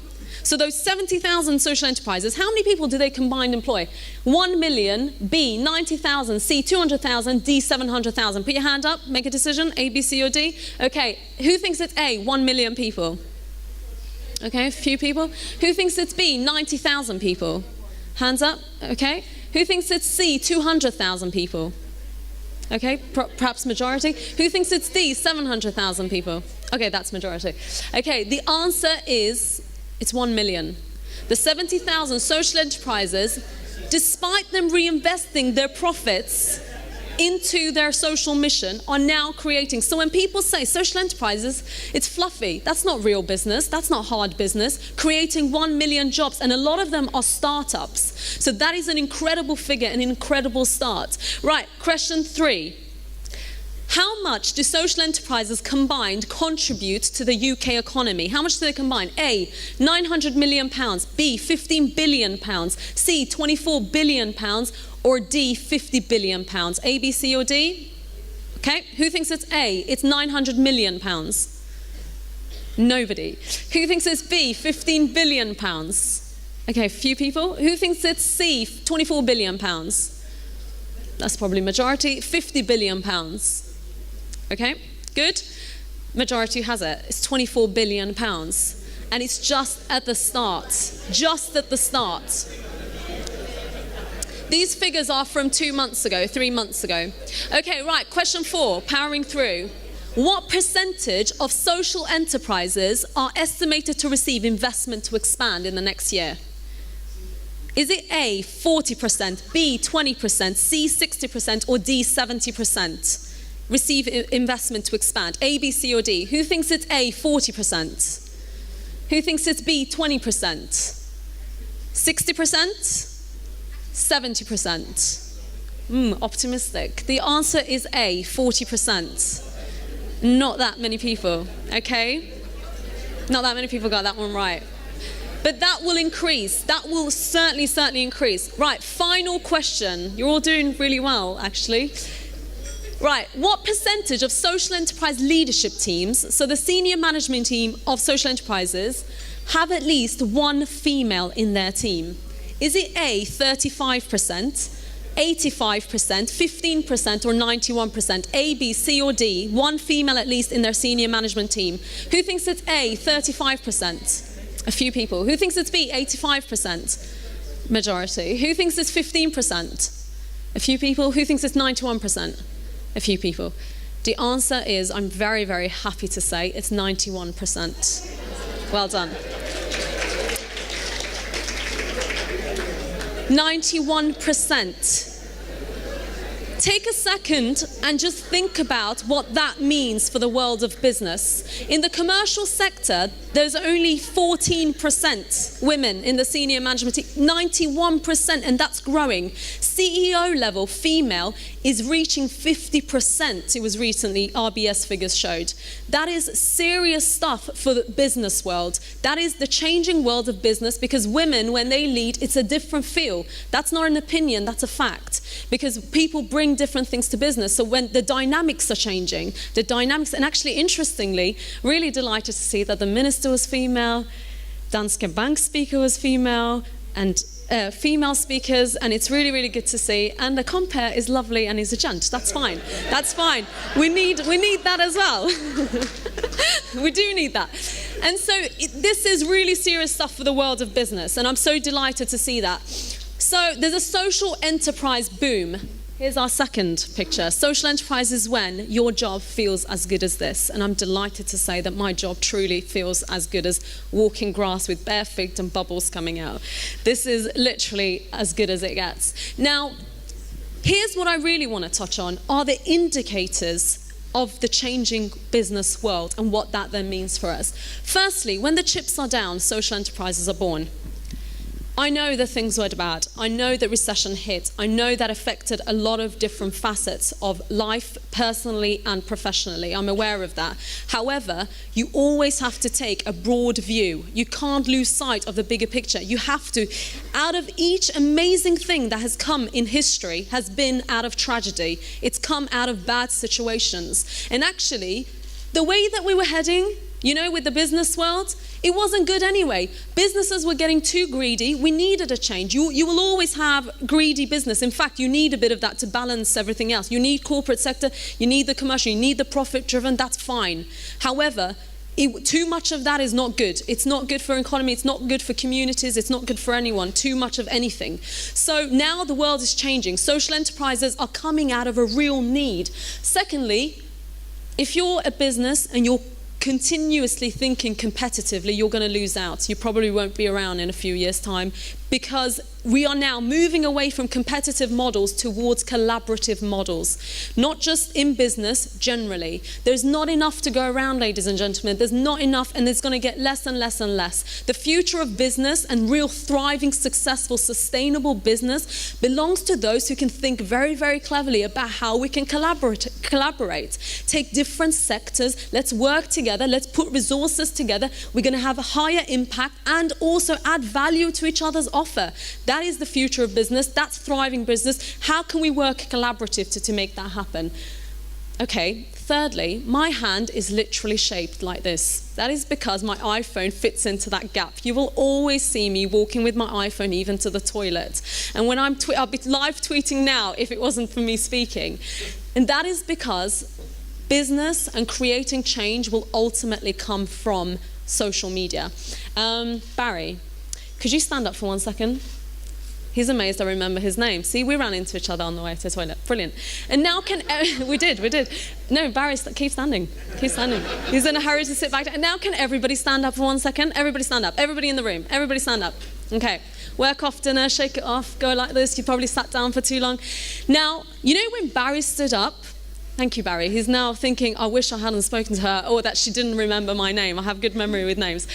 So those 70,000 social enterprises, how many people do they combined employ? 1 million, B, 90,000, C, 200,000, D, 700,000. Put your hand up, make a decision, A, B, C, or D. Okay, who thinks it's A, 1 million people? Okay, a few people. Who thinks it's B, 90,000 people? Hands up, okay. Who thinks it's C, 200,000 people? Okay, perhaps majority. Who thinks it's D, 700,000 people? Okay, that's majority. Okay, the answer is, it's 1 million. The 70,000 social enterprises, despite them reinvesting their profits into their social mission, are now creating. So when people say social enterprises, it's fluffy. That's not real business. That's not hard business. Creating 1 million jobs, and a lot of them are startups. So that is an incredible figure, an incredible start. Right, question 3. How much do social enterprises combined contribute to the UK economy? How much do they combine? A, 900 million pounds, B, 15 billion pounds, C, 24 billion pounds, or D, 50 billion pounds? A, B, C, or D? Okay, who thinks it's A? It's 900 million pounds. Nobody. Who thinks it's B, 15 billion pounds? Okay, a few people. Who thinks it's C, 24 billion pounds? That's probably majority. 50 billion pounds. Okay, good. Majority has it. It's 24 billion pounds. And it's just at the start. Just at the start. These figures are from 2 months ago, 3 months ago. Okay, right, question 4, powering through. What percentage of social enterprises are estimated to receive investment to expand in the next year? Is it A, 40%, B, 20%, C, 60%, or D, 70%? Receive investment to expand. A, B, C, or D? Who thinks it's A, 40%? Who thinks it's B, 20%? 60%? 70%. Optimistic. The answer is A, 40%. Not that many people, okay? Not that many people got that one right. But that will increase. That will certainly increase. Right, final question. You're all doing really well, actually. Right, what percentage of social enterprise leadership teams, so the senior management team of social enterprises, have at least one female in their team? Is it A, 35%, 85%, 15%, or 91%? A, B, C, or D? One female at least in their senior management team. Who thinks it's A, 35%? A few people. Who thinks it's B, 85%? Majority. Who thinks it's 15%? A few people. Who thinks it's 91%? A few people. The answer is, I'm very, very happy to say, it's 91%. Well done. 91%. Take a second and just think about what that means for the world of business. In the commercial sector, there's only 14% women in the senior management team, 91%, and that's growing. CEO level, female, is reaching 50%. It was recently, RBS figures showed. That is serious stuff for the business world. That is the changing world of business, because women, when they lead, it's a different feel. That's not an opinion, that's a fact. Because people bring different things to business. So when the dynamics are changing, and actually interestingly, really delighted to see that the minister was female, Danske Bank speaker was female, and female speakers, and it's really, really good to see. And the compere is lovely, and he's a gent. That's fine. That's fine. We need that as well. We do need that. And so this is really serious stuff for the world of business, and I'm so delighted to see that. So there's a social enterprise boom. Here's our second picture. Social enterprise is when your job feels as good as this. And I'm delighted to say that my job truly feels as good as walking grass with bare feet and bubbles coming out. This is literally as good as it gets. Now, here's what I really want to touch on, are the indicators of the changing business world and what that then means for us. Firstly, when the chips are down, social enterprises are born. I know that things went bad. I know that recession hit. I know that affected a lot of different facets of life, personally and professionally. I'm aware of that. However, you always have to take a broad view. You can't lose sight of the bigger picture. You have to, out of each amazing thing that has come in history, has been out of tragedy. It's come out of bad situations. And actually, the way that we were heading, you know, with the business world, it wasn't good anyway. Businesses were getting too greedy. We needed a change. You will always have greedy business. In fact, you need a bit of that to balance everything else. You need corporate sector, you need the commercial, you need the profit driven, that's fine. However, too much of that is not good. It's not good for economy, it's not good for communities, it's not good for anyone, too much of anything. So now the world is changing. Social enterprises are coming out of a real need. Secondly, if you're a business and you're continuously thinking competitively, you're going to lose out. You probably won't be around in a few years' time, because we are now moving away from competitive models towards collaborative models, not just in business, generally. There's not enough to go around, ladies and gentlemen. There's not enough, and it's going to get less and less and less. The future of business and real thriving, successful, sustainable business belongs to those who can think very, very cleverly about how we can collaborate. Take different sectors, let's work together, let's put resources together. We're going to have a higher impact and also add value to each other's offer. That is the future of business. That's thriving business. How can we work collaborative to make that happen? Okay, thirdly, my hand is literally shaped like this. That is because my iPhone fits into that gap. You will always see me walking with my iPhone even to the toilet. And when I'll be live tweeting now if it wasn't for me speaking. And that is because business and creating change will ultimately come from social media. Barry, could you stand up for 1 second? He's amazed I remember his name. See, we ran into each other on the way to the toilet. Brilliant. And now we did. No, Barry, keep standing. Keep standing. He's in a hurry to sit back down. And now can everybody stand up for 1 second? Everybody stand up. Everybody in the room. Everybody stand up. Okay. Work off dinner, shake it off, go like this. You probably sat down for too long. Now, you know when Barry stood up? Thank you, Barry. He's now thinking, I wish I hadn't spoken to her, or that she didn't remember my name. I have good memory with names.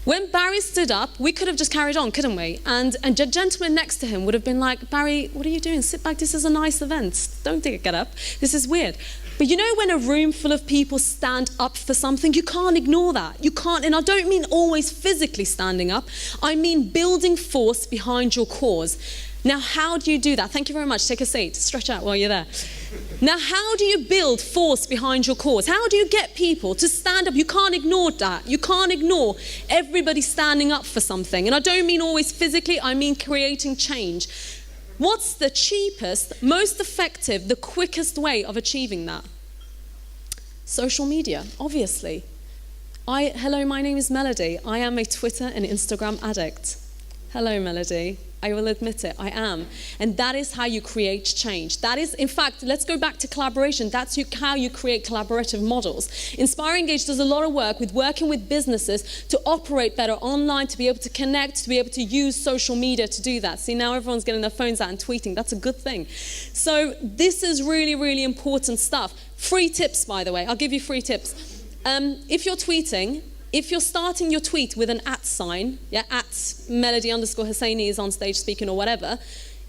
When Barry stood up, we could have just carried on, couldn't we? And the gentleman next to him would have been like, Barry, what are you doing? Sit back, this is a nice event. Don't get up. This is weird. But you know when a room full of people stand up for something, you can't ignore that. You can't, and I don't mean always physically standing up. I mean building force behind your cause. Now, how do you do that? Thank you very much. Take a seat. Stretch out while you're there. Now, how do you build force behind your cause? How do you get people to stand up? You can't ignore that. You can't ignore everybody standing up for something. And I don't mean always physically. I mean creating change. What's the cheapest, most effective, the quickest way of achieving that? Social media, obviously. Hello, my name is Melody. I am a Twitter and Instagram addict. Hello, Melody. I will admit it, I am. And that is how you create change. That is, in fact, let's go back to collaboration. That's how you create collaborative models. Inspire Engage does a lot of work with working with businesses to operate better online, to be able to connect, to be able to use social media to do that. See, now everyone's getting their phones out and tweeting. That's a good thing. So this is really, really important stuff. Free tips, by the way. I'll give you free tips. If you're tweeting, if you're starting your tweet with an @ sign, @Melody_Hosseini is on stage speaking or whatever,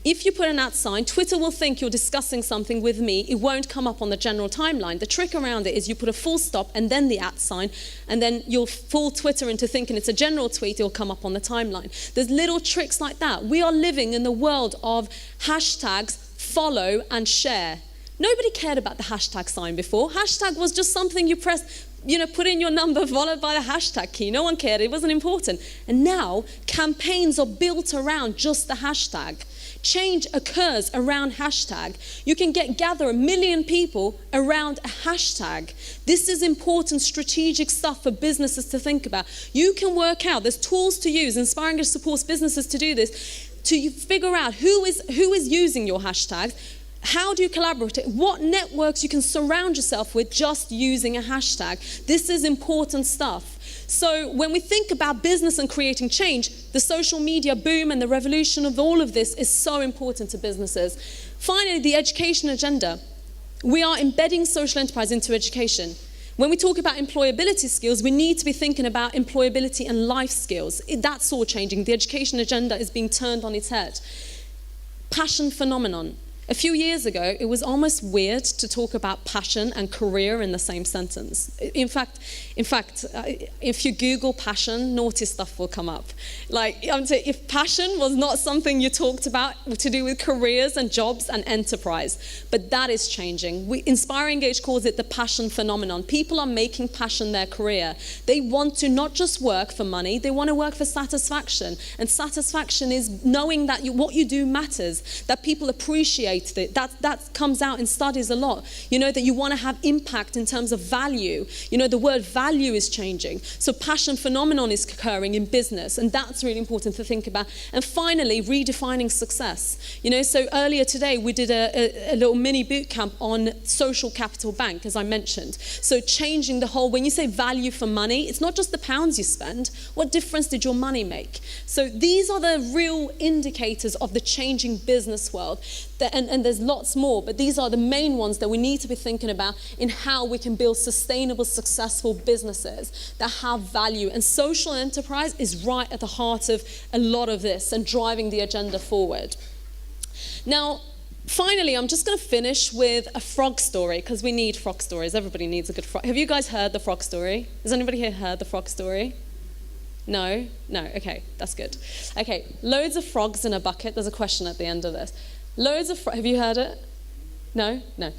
if you put an @ sign, Twitter will think you're discussing something with me. It won't come up on the general timeline. The trick around it is you put a full stop and then the @ sign, and then you'll fool Twitter into thinking it's a general tweet. It'll come up on the timeline. There's little tricks like that. We are living in the world of hashtags, follow and share. Nobody cared about the hashtag sign before. Hashtag was just something you pressed, put in your number followed by the hashtag key. No one cared. It wasn't important. And now campaigns are built around just the hashtag. Change occurs around hashtag. You can gather 1 million people around a hashtag. This is important strategic stuff for businesses to think about. You can work out, there's tools to use. Inspire Engage supports businesses to do this, to figure out who is using your hashtags. How do you collaborate? What networks you can surround yourself with just using a hashtag. This is important stuff. So when we think about business and creating change, the social media boom and the revolution of all of this is so important to businesses. Finally, the education agenda. We are embedding social enterprise into education. When we talk about employability skills, we need to be thinking about employability and life skills. That's all changing. The education agenda is being turned on its head. Passion phenomenon. A few years ago, it was almost weird to talk about passion and career in the same sentence. In fact, if you Google passion, naughty stuff will come up. If passion was not something you talked about to do with careers and jobs and enterprise, but that is changing. Inspire Engage calls it the passion phenomenon. People are making passion their career. They want to not just work for money, they want to work for satisfaction. And satisfaction is knowing that what you do matters, that people appreciate it. That comes out in studies a lot. That you want to have impact in terms of value. The word value is changing. So passion phenomenon is occurring in business, and that's really important to think about. And finally, redefining success. So earlier today we did a little mini boot camp on social capital bank, as I mentioned. So changing the whole, when you say value for money, it's not just the pounds you spend. What difference did your money make? So these are the real indicators of the changing business world. And there's lots more, but these are the main ones that we need to be thinking about in how we can build sustainable, successful businesses that have value. And social enterprise is right at the heart of a lot of this and driving the agenda forward. Now, finally, I'm just going to finish with a frog story, because we need frog stories. Everybody needs a good frog. Have you guys heard the frog story? Has anybody here heard the frog story? No? No? Okay, that's good. Okay, loads of frogs in a bucket. There's a question at the end of this. Have you heard it? No? No.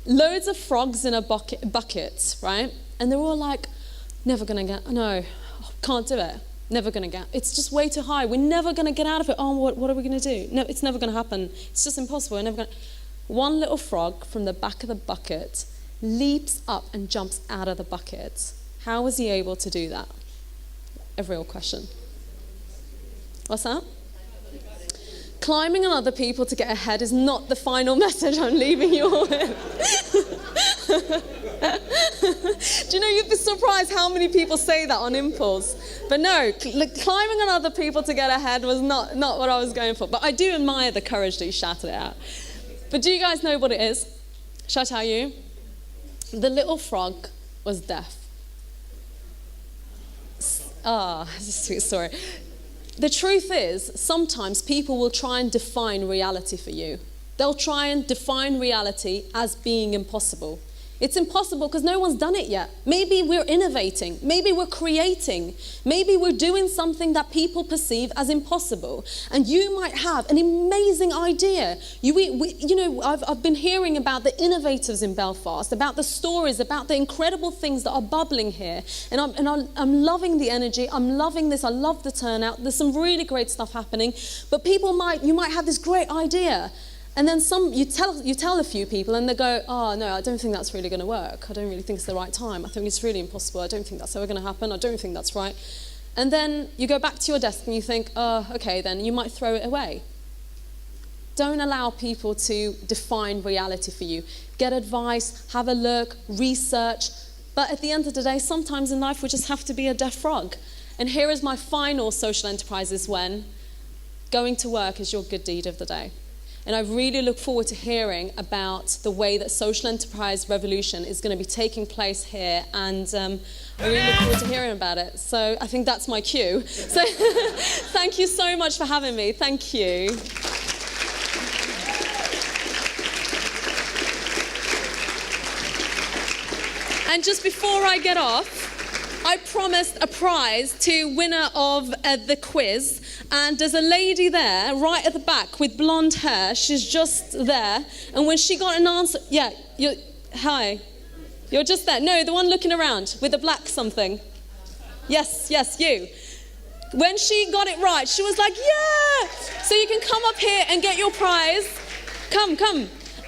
Loads of frogs in a bucket, right? And they're all like, never gonna get, no, can't do it. Never gonna get, it's just way too high. We're never gonna get out of it. Oh, what are we gonna do? No, it's never gonna happen. It's just impossible. We're never gonna. One little frog from the back of the bucket leaps up and jumps out of the bucket. How was he able to do that? A real question. What's that? Climbing on other people to get ahead is not the final message I'm leaving you all with. Do you know, you'd be surprised how many people say that on impulse. But no, climbing on other people to get ahead was not what I was going for. But I do admire the courage that you shouted it out. But do you guys know what it is? Shall I tell you? The little frog was deaf. It's a sweet story. The truth is, sometimes people will try and define reality for you. They'll try and define reality as being impossible. It's impossible because no one's done it yet. Maybe we're innovating. Maybe we're creating. Maybe we're doing something that people perceive as impossible. And you might have an amazing idea. I've been hearing about the innovators in Belfast, about the stories, about the incredible things that are bubbling here. And I'm loving the energy. I'm loving this. I love the turnout. There's some really great stuff happening. But you might have this great idea. And then you tell a few people and they go, oh no, I don't think that's really going to work. I don't really think it's the right time. I think it's really impossible. I don't think that's ever going to happen. I don't think that's right. And then you go back to your desk and you think, oh, okay, then you might throw it away. Don't allow people to define reality for you. Get advice, have a look, research. But at the end of the day, sometimes in life we just have to be a deaf frog. And here is my final social enterprise is when going to work is your good deed of the day. And I really look forward to hearing about the way that social enterprise revolution is going to be taking place here. And I really look forward to hearing about it. So I think that's my cue. So thank you so much for having me. Thank you. And just before I get off, I promised a prize to winner of the quiz. And there's a lady there, right at the back, with blonde hair. She's just there. And when she got an answer... Yeah, hi. You're just there. No, the one looking around with the black something. Yes, you. When she got it right, she was like, yeah! So you can come up here and get your prize. Come.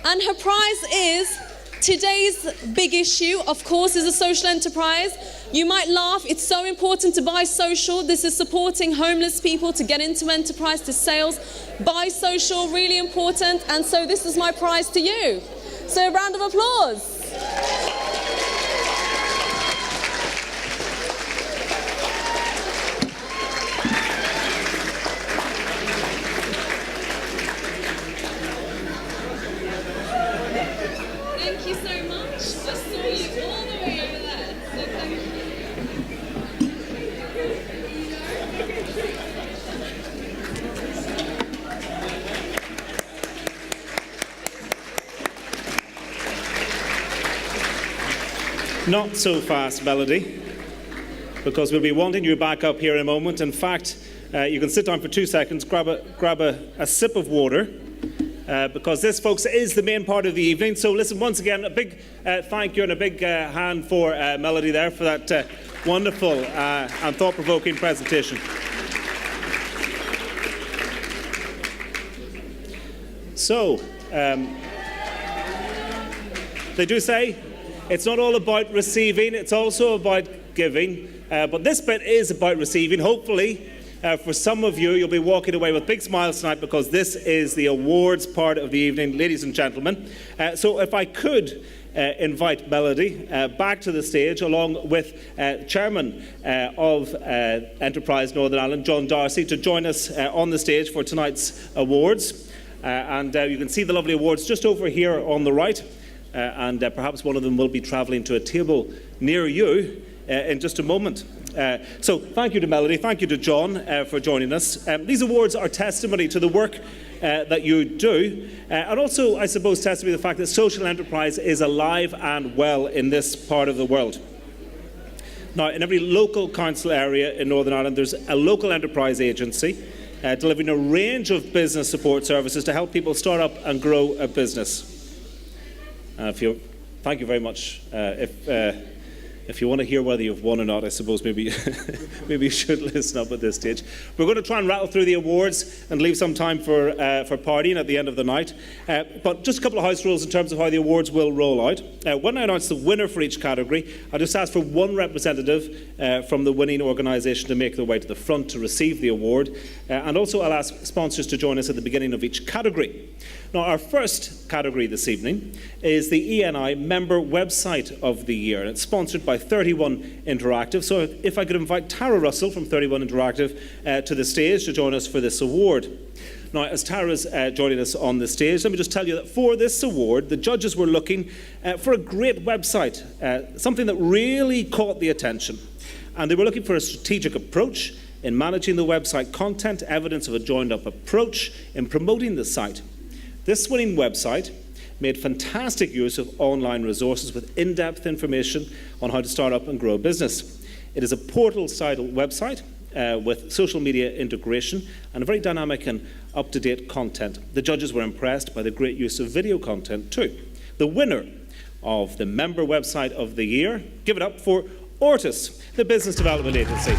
And her prize is... Today's big issue, of course, is a social enterprise. You might laugh, it's so important to buy social. This is supporting homeless people to get into enterprise, to sales. Buy social, really important. And so this is my prize to you. So a round of applause. Thank you so much. I saw you all the way over there. So thank you. Not so fast, Melody, because we'll be wanting you back up here in a moment. In fact, you can sit down for 2 seconds, grab a sip of water. Because this, folks, is the main part of the evening. So listen, once again, a big thank you and a big hand for Melody there for that wonderful and thought-provoking presentation. So, they do say it's not all about receiving, it's also about giving. But this bit is about receiving, hopefully. For some of you, you'll be walking away with big smiles tonight because this is the awards part of the evening, ladies and gentlemen. So if I could invite Melody back to the stage along with Chairman of Enterprise Northern Ireland, John Darcy, to join us on the stage for tonight's awards. And you can see the lovely awards just over here on the right. And perhaps one of them will be travelling to a table near you in just a moment. So thank you to Melody, thank you to John for joining us. These awards are testimony to the work that you do, and also, I suppose, testimony to the fact that social enterprise is alive and well in this part of the world. Now, in every local council area in Northern Ireland, there's a local enterprise agency delivering a range of business support services to help people start up and grow a business. Thank you very much. If you want to hear whether you've won or not, I suppose maybe you should listen up at this stage. We're going to try and rattle through the awards and leave some time for partying at the end of the night. But just a couple of house rules in terms of how the awards will roll out. When I announce the winner for each category, I'll just ask for one representative from the winning organisation to make their way to the front to receive the award. And also I'll ask sponsors to join us at the beginning of each category. Now, our first category this evening is the ENI Member Website of the Year, and it's sponsored by 31 Interactive. So if I could invite Tara Russell from 31 Interactive to the stage to join us for this award. Now, as Tara's joining us on the stage, let me just tell you that for this award, the judges were looking for a great website, something that really caught the attention. And they were looking for a strategic approach in managing the website content, evidence of a joined-up approach in promoting the site. This winning website made fantastic use of online resources with in-depth information on how to start up and grow a business. It is a portal-style website with social media integration and a very dynamic and up-to-date content. The judges were impressed by the great use of video content too. The winner of the Member Website of the Year, give it up for Ortus, the Business Development Agency.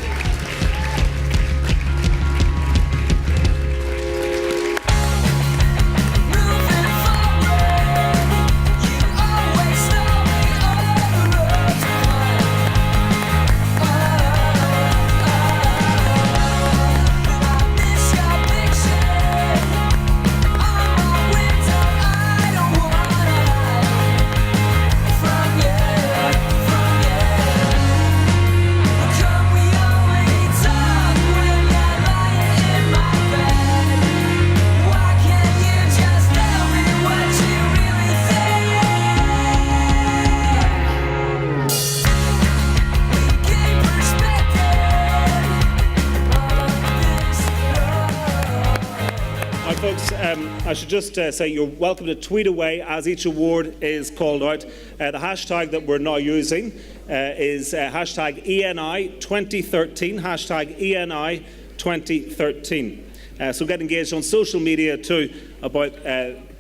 folks, I should just say you're welcome to tweet away as each award is called out. The hashtag that we're now using is hashtag ENI 2013, hashtag ENI 2013. So get engaged on social media too about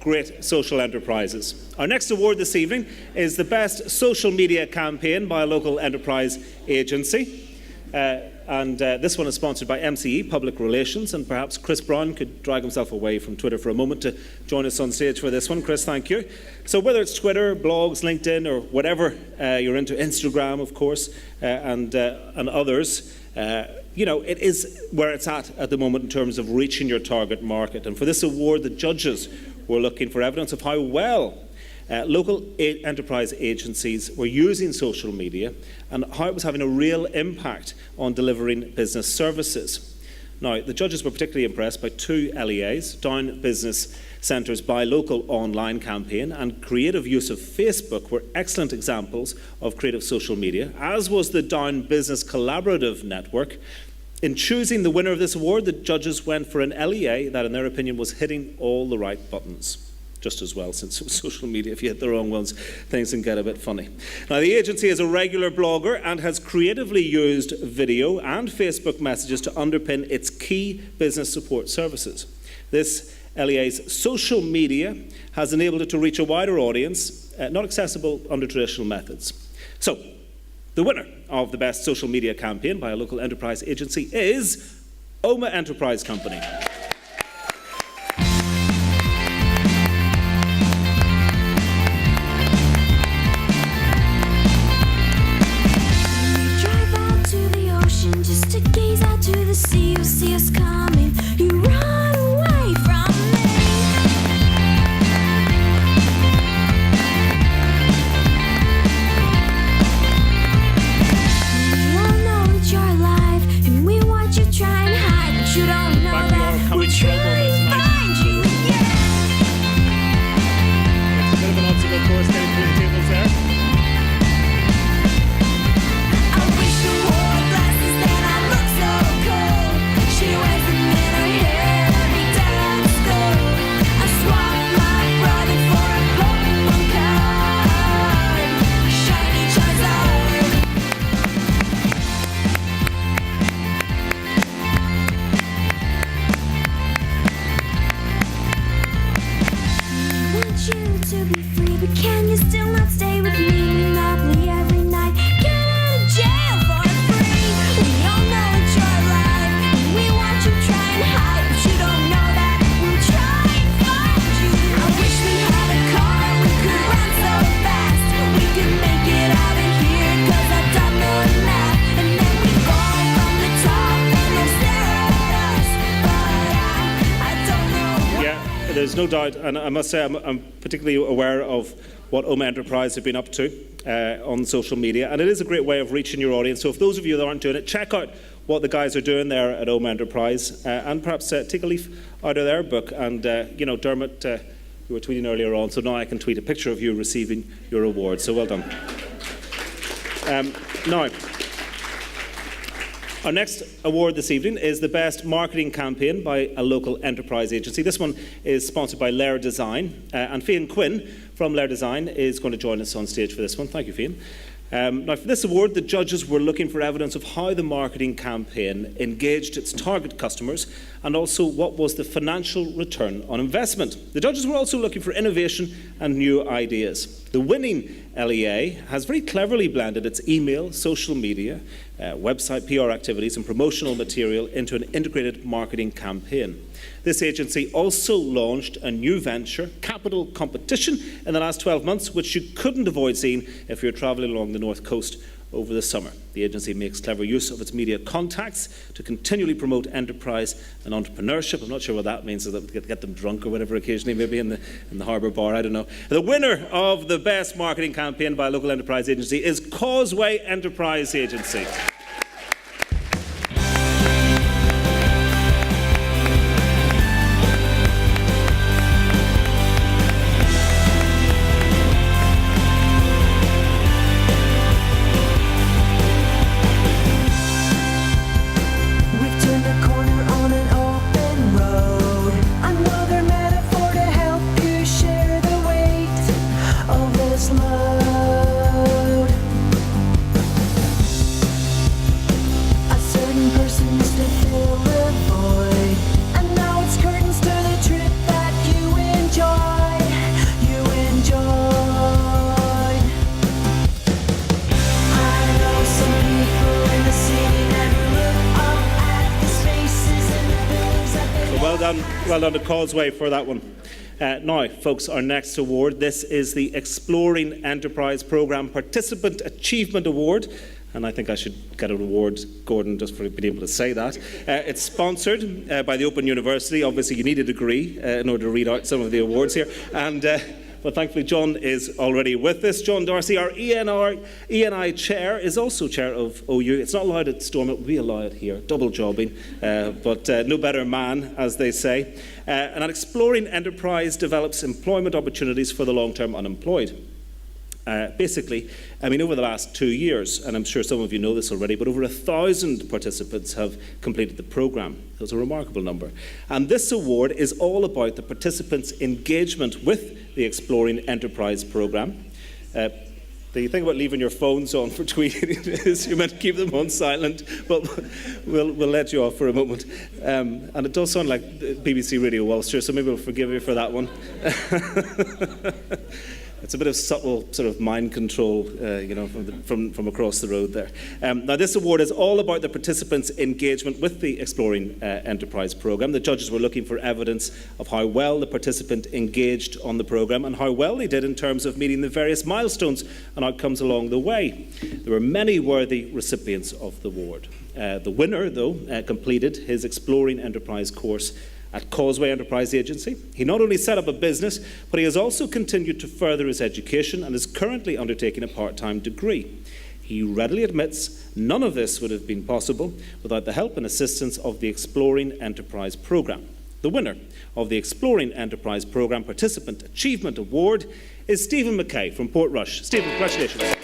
great social enterprises. Our next award this evening is the best social media campaign by a local enterprise agency. And this one is sponsored by MCE Public Relations, and perhaps Chris Brown could drag himself away from Twitter for a moment to join us on stage for this one. Chris, thank you. So whether it's Twitter, blogs, LinkedIn, or whatever you're into, Instagram, of course, and others, you know, it is where it's at the moment in terms of reaching your target market. And for this award, the judges were looking for evidence of how well local enterprise agencies were using social media and how it was having a real impact on delivering business services. Now, the judges were particularly impressed by two LEAs, Down Business Centre's Buy Local online campaign and creative use of Facebook were excellent examples of creative social media, as was the Down Business Collaborative Network. In choosing the winner of this award, the judges went for an LEA that, in their opinion, was hitting all the right buttons. Just as well, since it was social media, if you hit the wrong ones, things can get a bit funny. Now, the agency is a regular blogger and has creatively used video and Facebook messages to underpin its key business support services. This LEA's social media has enabled it to reach a wider audience, not accessible under traditional methods. So, the winner of the best social media campaign by a local enterprise agency is Oma Enterprise Company. Just to gaze out to the sea, you see us coming. You run away from me. You all know that you're alive, and we watch you try and hide, but you don't know that we're trying to find you. Yeah. It's a bit of an obstacle course getting through the tables there. I wish you wore glasses, then I look so cool. She wears them in her hair every day at school. I swapped my brother for a Pokemon card, shiny Charizard. I want you to be free, but can you still not stay with me? Monopoly every night, get out of jail for free. We all know that you're alive, and we watch you try and hide, but you don't know that we'll try and find you. I wish we had a car, we could run so fast, we could make it out of here, 'cause I've done the math, and then we fall from the top, and they'll stare at us, but I don't know. Yeah, there's no doubt, and I must say I'm particularly aware of what Oma Enterprise have been up to on social media, and it is a great way of reaching your audience. So if those of you that aren't doing it, check out what the guys are doing there at Oma Enterprise, and perhaps take a leaf out of their book. And you know, Dermot, you were tweeting earlier on, so now I can tweet a picture of you receiving your award. So well done. Now, our next award this evening is the best marketing campaign by a local enterprise agency. This one is sponsored by Lair Design, and Fian Quinn from Lair Design is going to join us on stage for this one. Thank you, Fian. Now, for this award, the judges were looking for evidence of how the marketing campaign engaged its target customers and also what was the financial return on investment. The judges were also looking for innovation and new ideas. The winning LEA has very cleverly blended its email, social media, website PR activities and promotional material into an integrated marketing campaign. This agency also launched a new venture, Capital Competition, in the last 12 months, which you couldn't avoid seeing if you're travelling along the North Coast over the summer. The agency makes clever use of its media contacts to continually promote enterprise and entrepreneurship. I'm not sure what that means, so that we get them drunk or whatever occasionally, maybe in the harbour bar, I don't know. The winner of the best marketing campaign by a local enterprise agency is Causeway Enterprise Agency. We've turned a corner on an open road. I know there Well done to Causeway for that one. Now, folks, our next award, this is the Exploring Enterprise Programme Participant Achievement Award. And I think I should get an award, Gordon, just for being able to say that. It's sponsored by the Open University. Obviously, you need a degree in order to read out some of the awards here. But thankfully, John is already with us. John Darcy, our ENI chair, is also chair of OU. It's not allowed at Stormont. We allow it here. Double jobbing. But no better man, as they say. And an Exploring Enterprise develops employment opportunities for the long-term unemployed. Basically, over the last 2 years, and I'm sure some of you know this already, but over 1,000 participants have completed the programme. It was a remarkable number. And this award is all about the participants' engagement with the Exploring Enterprise programme. The thing about leaving your phones on for tweeting is you're meant to keep them on silent, but we'll let you off for a moment. And it does sound like BBC Radio Ulster, so maybe we'll forgive you for that one. It's a bit of subtle sort of mind control, from across the road there. Now, this award is all about the participants' engagement with the Exploring Enterprise programme. The judges were looking for evidence of how well the participant engaged on the programme and how well they did in terms of meeting the various milestones and outcomes along the way. There were many worthy recipients of the award. The winner, though, completed his Exploring Enterprise course at Causeway Enterprise Agency. He not only set up a business, but he has also continued to further his education and is currently undertaking a part-time degree. He readily admits none of this would have been possible without the help and assistance of the Exploring Enterprise programme. The winner of the Exploring Enterprise programme Participant Achievement Award is Stephen McKay from Portrush. Stephen, congratulations.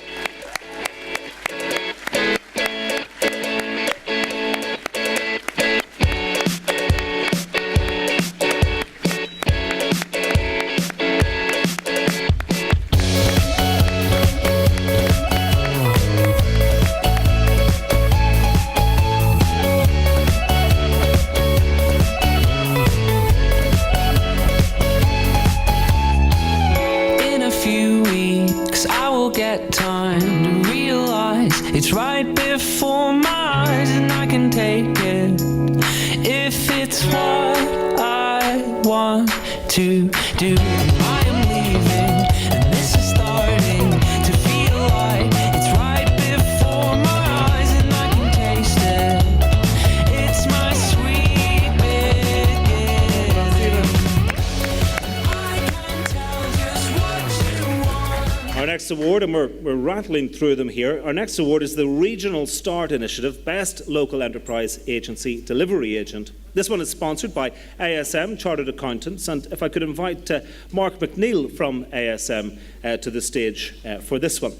Award, and we're rattling through them here. Our next award is the Regional Start Initiative Best Local Enterprise Agency Delivery Agent. This one is sponsored by ASM Chartered Accountants, and if I could invite Mark McNeil from ASM to the stage for this one.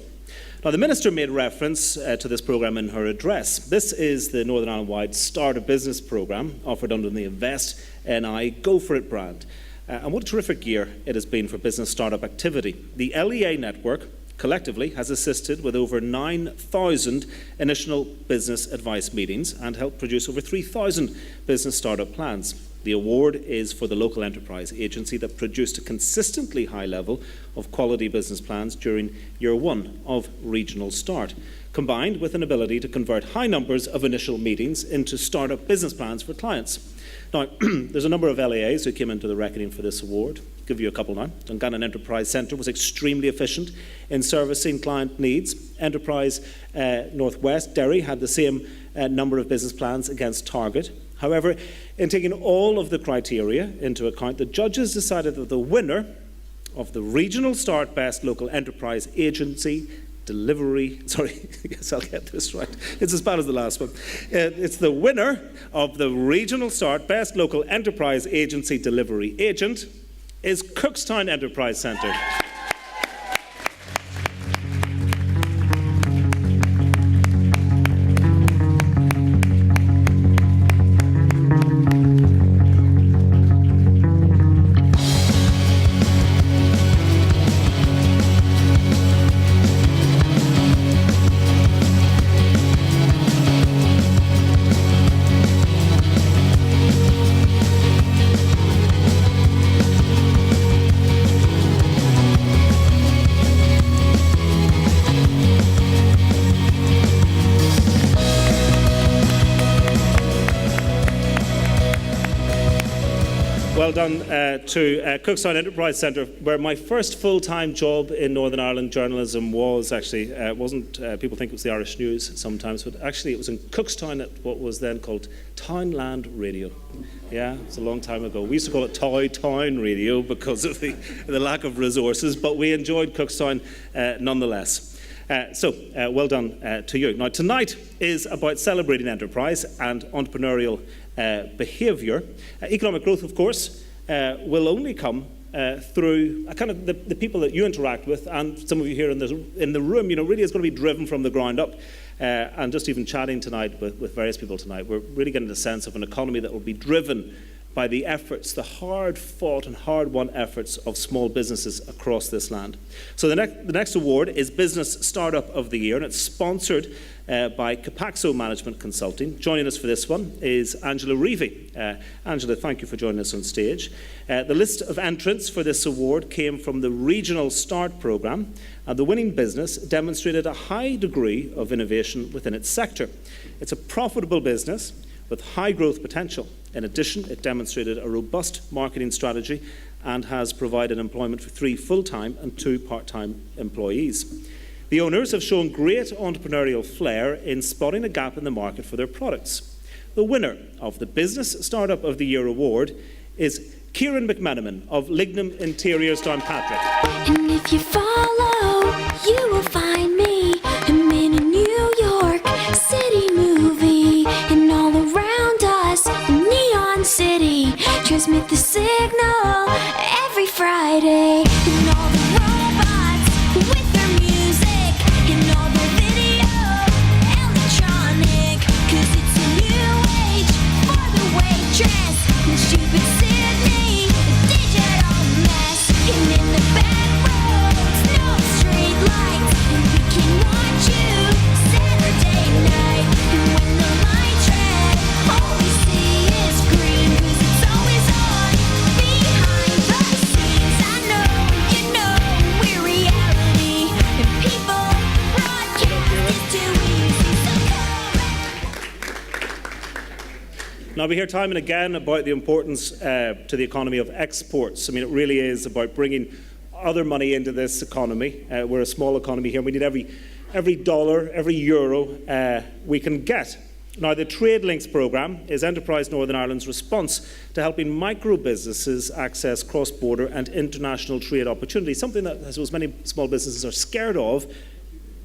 Now, the Minister made reference to this programme in her address. This is the Northern Ireland-wide Start a Business programme offered under the Invest NI Go For It brand. And what a terrific year it has been for business startup activity. The LEA network collectively has assisted with over 9,000 initial business advice meetings and helped produce over 3,000 business startup plans. The award is for the local enterprise agency that produced a consistently high level of quality business plans during year one of Regional Start, combined with an ability to convert high numbers of initial meetings into startup business plans for clients. Now, there's a number of LEAs who came into the reckoning for this award. I'll give you a couple now. Dungannon Enterprise Centre was extremely efficient in servicing client needs. Enterprise Northwest Derry had the same number of business plans against target. However, in taking all of the criteria into account, the judges decided that the winner of the Regional Start Best Local Enterprise Agency Delivery, yes, I'll get this right. It's as bad as the last one. It's the winner of the Regional Start Best Local Enterprise Agency Delivery Agent is Cookstown Enterprise Centre. Well done to Cookstown Enterprise Centre, where my first full-time job in Northern Ireland journalism was actually, people think it was the Irish News sometimes, but actually it was in Cookstown at what was then called Townland Radio. Yeah, it's a long time ago. We used to call it Town Radio because of the lack of resources, but we enjoyed Cookstown nonetheless. Well done to you. Now, tonight is about celebrating enterprise and entrepreneurial behaviour. Economic growth, of course, will only come through kind of the people that you interact with, and some of you here in the room, really is going to be driven from the ground up. And just even chatting tonight with various people tonight, we're really getting the sense of an economy that will be driven by the efforts, the hard-fought and hard-won efforts of small businesses across this land. So the next award is Business Startup of the Year, and it's sponsored by Capaxo Management Consulting. Joining us for this one is Angela Reevy. Angela, thank you for joining us on stage. The list of entrants for this award came from the Regional Start programme, and the winning business demonstrated a high degree of innovation within its sector. It's a profitable business with high growth potential. In addition, it demonstrated a robust marketing strategy and has provided employment for 3 full-time and 2 part-time employees. The owners have shown great entrepreneurial flair in spotting a gap in the market for their products. The winner of the Business Startup of the Year award is Kieran McMenamin of Lignum Interiors Downpatrick. And if you follow, you will find me. I'm in a New York City movie, and all around us, Neon City. Transmit the signal every Friday, and all the robots with their music, and all the video electronic. 'Cause it's a new age for the waitress, and stupid Sydney, a digital mess. And in the back roads, no street lights, and we can watch you Saturday night. And when the lights red, all we see is green, 'cause it's always on behind the scenes. I know, you know, we're reality, and people broadcast it too easy, so come. Now, we hear time and again about the importance to the economy of exports. I mean, it really is about bringing other money into this economy. We're a small economy here. We need every dollar, every euro we can get. Now, the Trade Links programme is Enterprise Northern Ireland's response to helping micro businesses access cross-border and international trade opportunities, something that, I suppose, many small businesses are scared of.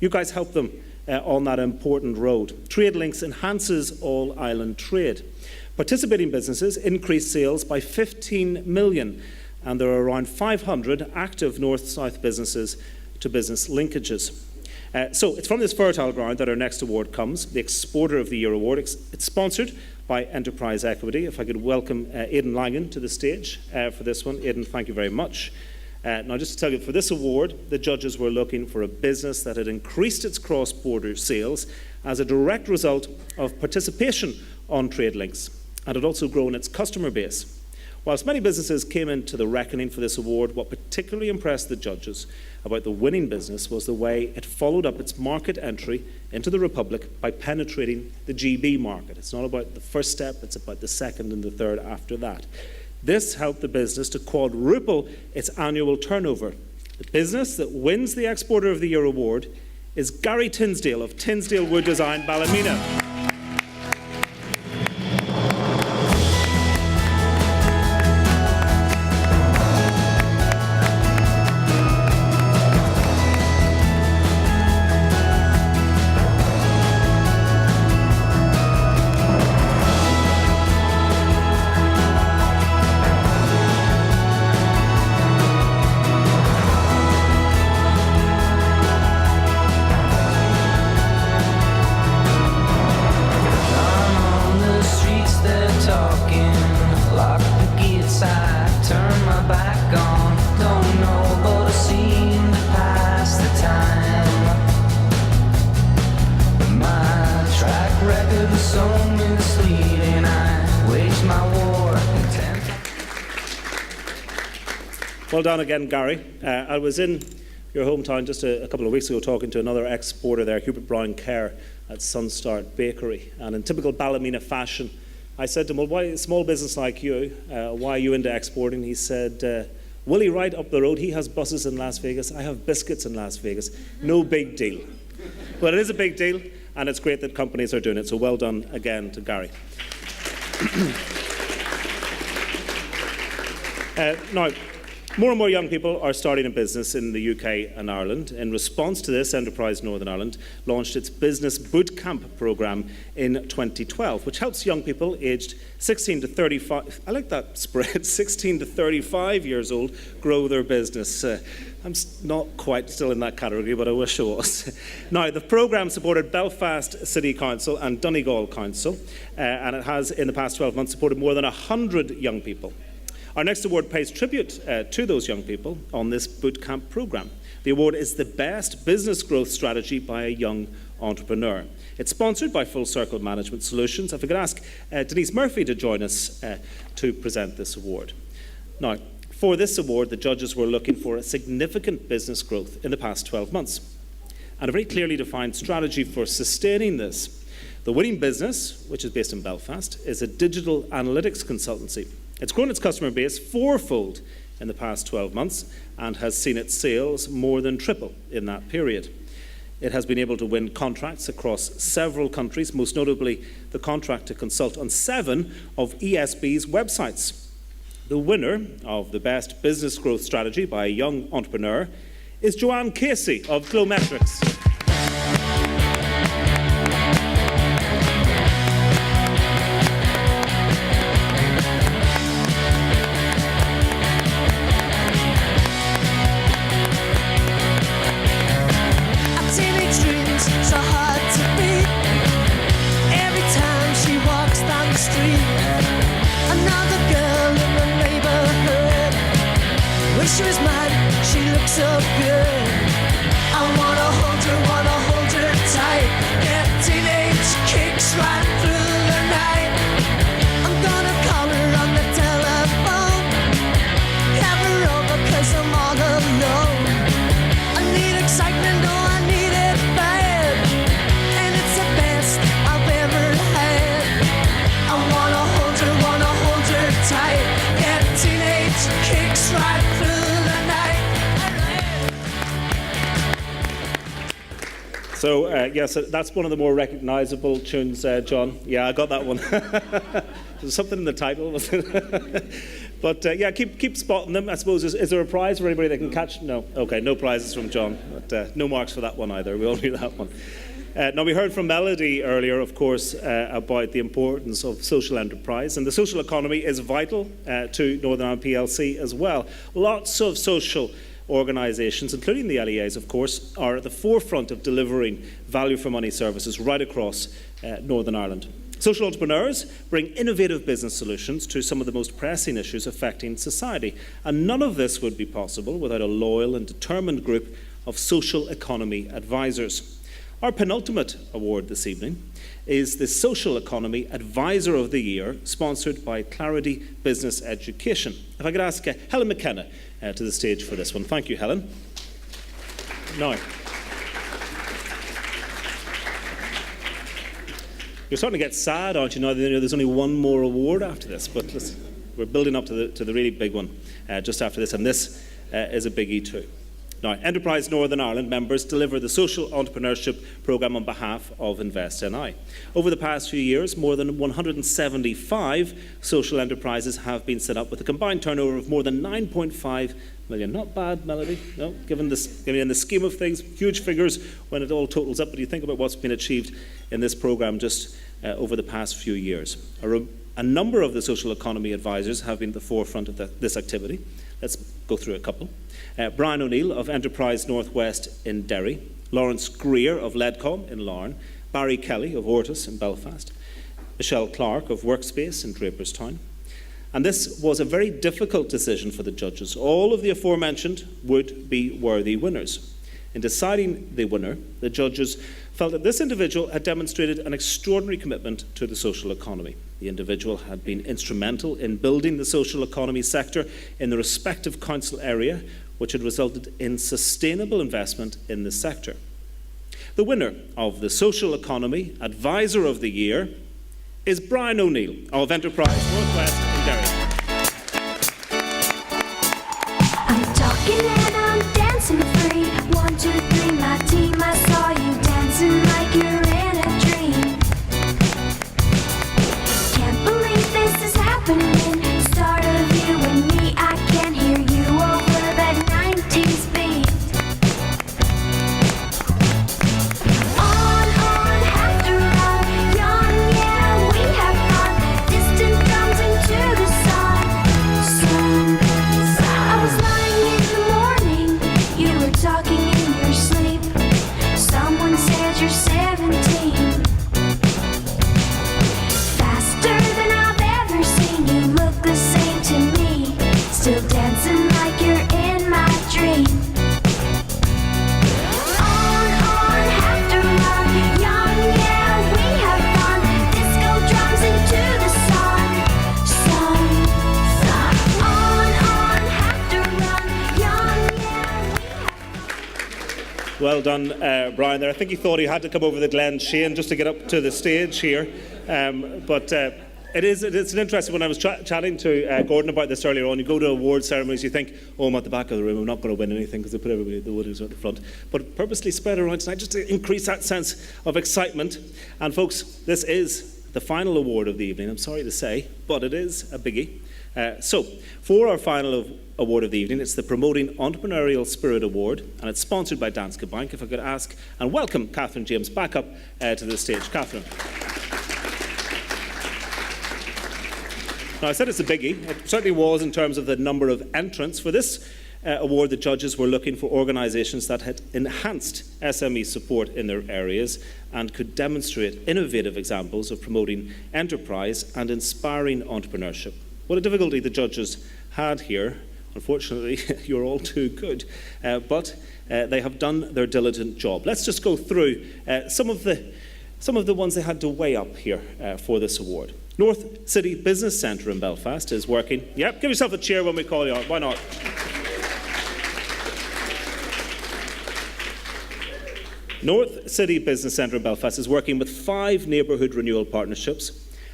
You guys help them on that important road. Trade Links enhances all island trade. Participating businesses increase sales by 15 million, and there are around 500 active north-south business-to-business linkages. So it's from this fertile ground that our next award comes, the Exporter of the Year award. It's sponsored by Enterprise Equity. If I could welcome Aidan Langan to the stage for this one. Aidan, thank you very much. Now, just to tell you, for this award, the judges were looking for a business that had increased its cross-border sales as a direct result of participation on Trade Links, and had also grown its customer base. Whilst many businesses came into the reckoning for this award, what particularly impressed the judges about the winning business was the way it followed up its market entry into the Republic by penetrating the GB market. It's not about the first step, it's about the second and the third after that. This helped the business to quadruple its annual turnover. The business that wins the Exporter of the Year award is Gary Tinsdale of Tinsdale Wood Design, Ballymena. Well done again, Gary. I was in your hometown just a couple of weeks ago talking to another exporter there, Hubert Brown Kerr at Sunstart Bakery. And in typical Ballymena fashion, I said to him, well, why a small business like you, why are you into exporting? He said, Willie, right up the road, he has buses in Las Vegas. I have biscuits in Las Vegas. No big deal. But it is a big deal, and it's great that companies are doing it. So well done again to Gary. Now, more and more young people are starting a business in the UK and Ireland. In response to this, Enterprise Northern Ireland launched its Business Bootcamp programme in 2012, which helps young people aged 16 to 35, I like that spread, 16 to 35 years old, grow their business. I'm not quite still in that category, but I wish I was. Now, the programme supported Belfast City Council and Donegal Council, and it has, in the past 12 months, supported more than 100 young people. Our next award pays tribute to those young people on this bootcamp programme. The award is the best business growth strategy by a young entrepreneur. It's sponsored by Full Circle Management Solutions. If I could ask Denise Murphy to join us to present this award. Now, for this award, the judges were looking for a significant business growth in the past 12 months and a very clearly defined strategy for sustaining this. The winning business, which is based in Belfast, is a digital analytics consultancy. It's grown its customer base fourfold in the past 12 months and has seen its sales more than triple in that period. It has been able to win contracts across several countries, most notably the contract to consult on 7 of ESB's websites. The winner of the Best Business Growth Strategy by a Young Entrepreneur is Joanne Casey of Glowmetrics. She was mine, she looked so good. I wanna hold her tight. Get teenage kicks right through the night. I'm gonna call her on the telephone. Have her over 'cause I'm all alone. I need excitement, oh I need it bad. And it's the best I've ever had. I wanna hold her tight. Get teenage kicks right through. So, yes, that's one of the more recognisable tunes, John. Yeah, I got that one. There's something in the title, wasn't it? But, yeah, keep spotting them. I suppose, is there a prize for anybody that can catch? No. Okay, no prizes from John. But no marks for that one either. We all knew that one. Now, we heard from Melody earlier, of course, about the importance of social enterprise. And the social economy is vital to Northern Ireland PLC as well. Lots of social organisations, including the LEAs, of course, are at the forefront of delivering value for money services right across Northern Ireland. Social entrepreneurs bring innovative business solutions to some of the most pressing issues affecting society. And none of this would be possible without a loyal and determined group of social economy advisors. Our penultimate award this evening is the Social Economy Advisor of the Year, sponsored by Clarity Business Education. If I could ask Helen McKenna to the stage for this one. Thank you, Helen. Now, you're starting to get sad, aren't you? Now there's only one more award after this, but listen, we're building up to the really big one just after this, and this is a biggie too. Now, Enterprise Northern Ireland members deliver the Social Entrepreneurship Programme on behalf of Invest NI. Over the past few years, more than 175 social enterprises have been set up with a combined turnover of more than 9.5 million. Not bad, Melody, no? Given in the scheme of things, huge figures when it all totals up, but you think about what's been achieved in this programme just over the past few years. A number of the social economy advisors have been at the forefront of this activity. Let's go through a couple. Brian O'Neill of Enterprise Northwest in Derry, Lawrence Greer of Ledcom in Larne, Barry Kelly of Ortus in Belfast, Michelle Clark of Workspace in Draperstown. And this was a very difficult decision for the judges. All of the aforementioned would be worthy winners. In deciding the winner, the judges felt that this individual had demonstrated an extraordinary commitment to the social economy. The individual had been instrumental in building the social economy sector in the respective council area, which had resulted in sustainable investment in the sector. The winner of the Social Economy Advisor of the Year is Brian O'Neill of Enterprise Northwest in Derry. I'm talking and I'm dancing free. 1, 2, 3, my team. I saw you dancing like you're in a dream. Can't believe this is happening. Start of you and me. I can hear you over that 90s beat. On, have to run. Young, yeah, we have fun. Distant drums into the sun. I was lying in the morning. You were talking in your sleep. Someone said you're 17. Faster than I've ever seen. You look the same to me. Still dancing like you're in my dream. On, have to run. Young, yeah, we have fun. Disco drums into the sun. On, have to run. Young, yeah, we have. Well done, Brian, there. I think he thought he had to come over the Glen Shane just to get up to the stage here. It's an interesting one. I was chatting to Gordon about this earlier on. You go to award ceremonies, you think, oh, I'm at the back of the room, I'm not going to win anything because they put everybody, the winners at the front. But purposely spread around tonight just to increase that sense of excitement. And folks, this is the final award of the evening, I'm sorry to say, but it is a biggie. So, for our final award of the evening, it's the Promoting Entrepreneurial Spirit Award, and it's sponsored by Danske Bank. If I could ask and welcome Catherine James back up to the stage. Catherine. Now, I said it's a biggie. It certainly was in terms of the number of entrants. For this award, the judges were looking for organisations that had enhanced SME support in their areas and could demonstrate innovative examples of promoting enterprise and inspiring entrepreneurship. What a difficulty the judges had here. Unfortunately, you're all too good, but they have done their diligent job. Let's just go through some of the ones they had to weigh up here for this award. North City Business Centre in Belfast is working. Yep, give yourself a cheer when we call you out. Why not? North City Business Centre in Belfast is working with 5 neighbourhood renewal partnerships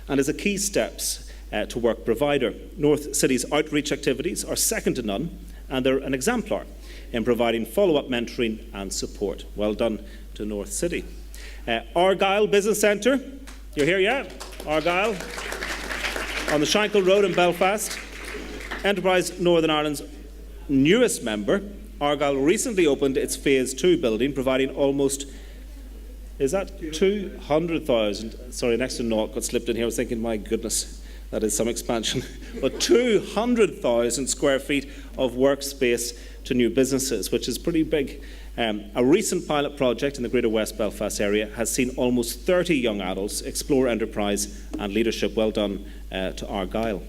and is a key steps to work provider. North City's outreach activities are second to none, and they're an exemplar in providing follow-up mentoring and support. Well done to North City. Argyll Business Centre, you're here, yeah? Argyll, on the Shankle Road in Belfast. Enterprise Northern Ireland's newest member, Argyll recently opened its Phase 2 building, providing almost, is that 200,000? Sorry, next to naught got slipped in here. I was thinking, my goodness, that is some expansion. But 200,000 square feet of workspace to new businesses, which is pretty big. A recent pilot project in the Greater West Belfast area has seen almost 30 young adults explore enterprise and leadership. Well done to Argyll.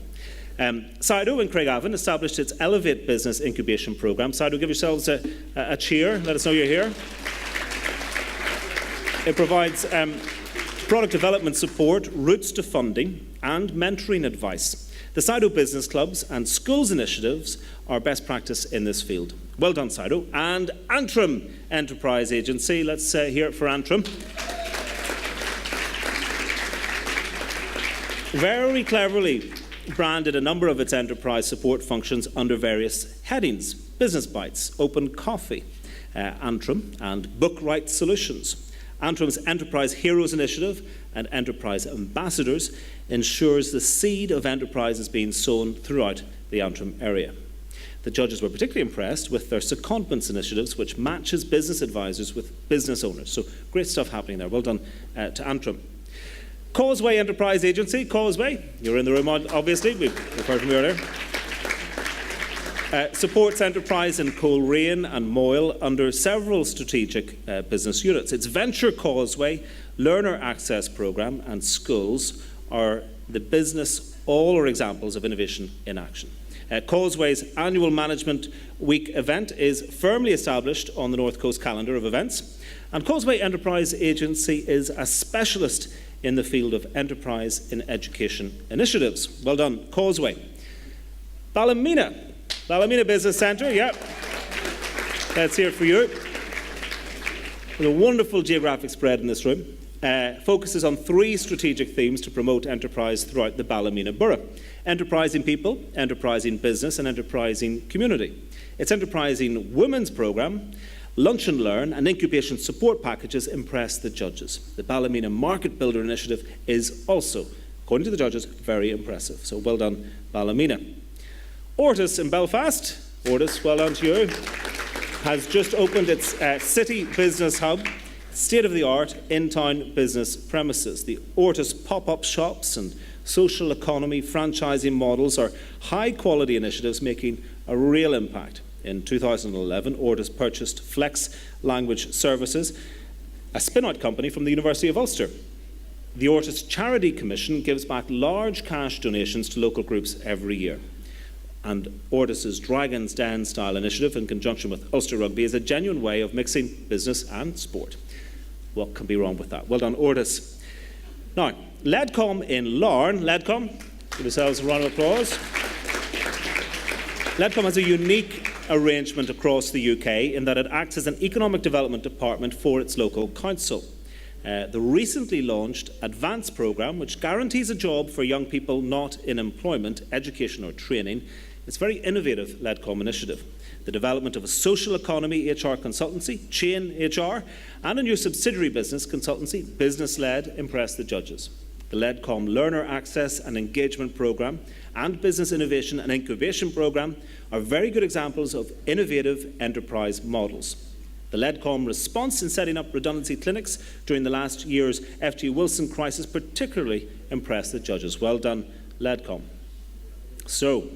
Sido in Craigavon established its Elevate Business Incubation Programme. Sido, give yourselves a cheer. Let us know you're here. It provides product development support, routes to funding, and mentoring advice. The Sido Business Clubs and Schools initiatives are best practice in this field. Well done, Sido. And Antrim Enterprise Agency. Let's hear it for Antrim. Very cleverly branded a number of its enterprise support functions under various headings. Business Bites, Open Coffee, Antrim, and Bookright Solutions. Antrim's Enterprise Heroes Initiative and Enterprise Ambassadors ensures the seed of enterprise is being sown throughout the Antrim area. The judges were particularly impressed with their secondments initiatives, which matches business advisors with business owners. So great stuff happening there. Well done to Antrim. Causeway Enterprise Agency. Causeway, you're in the room, obviously. We've heard from you earlier. Supports enterprise in Coleraine and Moyle under several strategic business units. Its Venture Causeway, Learner Access Programme and Schools are the business, all are examples of innovation in action. Causeway's annual Management Week event is firmly established on the North Coast calendar of events, and Causeway Enterprise Agency is a specialist in the field of enterprise in education initiatives. Well done, Causeway. Ballymena Business Centre, yeah. Let's hear it for you. With a wonderful geographic spread in this room. focuses on 3 strategic themes to promote enterprise throughout the Ballymena Borough: enterprising people, enterprising business and enterprising community. Its enterprising women's programme, Lunch and Learn and incubation support packages impress the judges. The Ballymena Market Builder Initiative is also, according to the judges, very impressive. So well done, Ballymena. Ortus in Belfast, Ortus, well done to you, has just opened its City Business Hub, state-of-the-art in-town business premises. The Ortus pop-up shops and social economy franchising models are high-quality initiatives making a real impact. In 2011, Ortus purchased Flex Language Services, a spin-out company from the University of Ulster. The Ortus Charity Commission gives back large cash donations to local groups every year. And Ortus's Dragon's Den style initiative, in conjunction with Ulster Rugby, is a genuine way of mixing business and sport. What can be wrong with that? Well done, Ortus. Now, Ledcom in Larne. Ledcom, give yourselves a round of applause. Ledcom has a unique arrangement across the UK in that it acts as an economic development department for its local council. The recently launched Advance programme, which guarantees a job for young people not in employment, education or training, is a very innovative Ledcom initiative. The development of a social economy HR consultancy, Chain HR, and a new subsidiary business consultancy, Business-Led, impressed the judges. The Ledcom Learner Access and Engagement Programme and Business Innovation and Incubation Programme are very good examples of innovative enterprise models. The Ledcom response in setting up redundancy clinics during the last year's FT Wilson crisis particularly impressed the judges. Well done, Ledcom. So,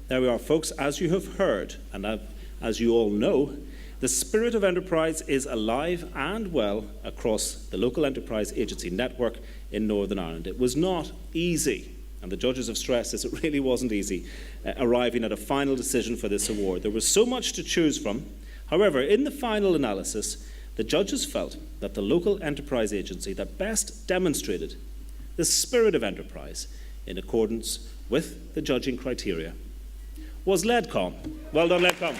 there we are, folks. As you have heard, and as you all know, the spirit of enterprise is alive and well across the local enterprise agency network in Northern Ireland. It was not easy, and the judges have stressed this, it really wasn't easy, arriving at a final decision for this award. There was so much to choose from. However, in the final analysis, the judges felt that the local enterprise agency that best demonstrated the spirit of enterprise in accordance with the judging criteria was Ledcom. Well done, Ledcom.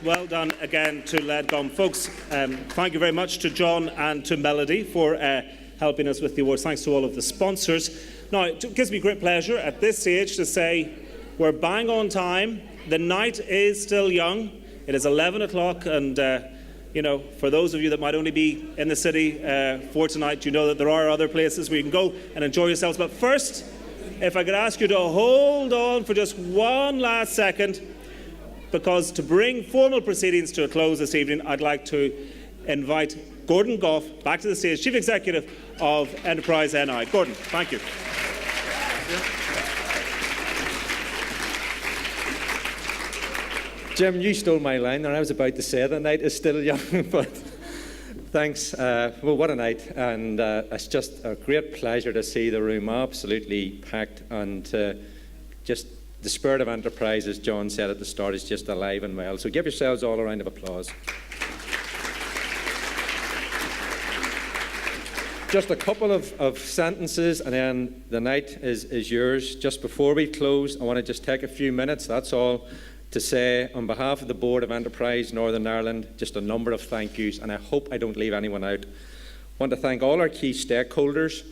Well done again to Ledcom. Folks, thank you very much to John and to Melody for helping us with the awards. Thanks to all of the sponsors. Now, it gives me great pleasure at this stage to say we're bang on time. The night is still young. It is 11 o'clock and, you know, for those of you that might only be in the city for tonight, you know that there are other places where you can go and enjoy yourselves. But first, if I could ask you to hold on for just one last second, because to bring formal proceedings to a close this evening, I'd like to invite Gordon Goff back to the stage, Chief Executive of Enterprise NI. Gordon, thank you. Jim, you stole my line there. I was about to say the night is still young, but thanks. Well, what a night. And it's just a great pleasure to see the room absolutely packed and just the spirit of enterprise, as John said at the start, is just alive and well. So give yourselves all a round of applause. Just a couple of sentences and then the night is yours. Just before we close, I want to just take a few minutes, that's all, to say on behalf of the Board of Enterprise Northern Ireland, just a number of thank yous, and I hope I don't leave anyone out. I want to thank all our key stakeholders.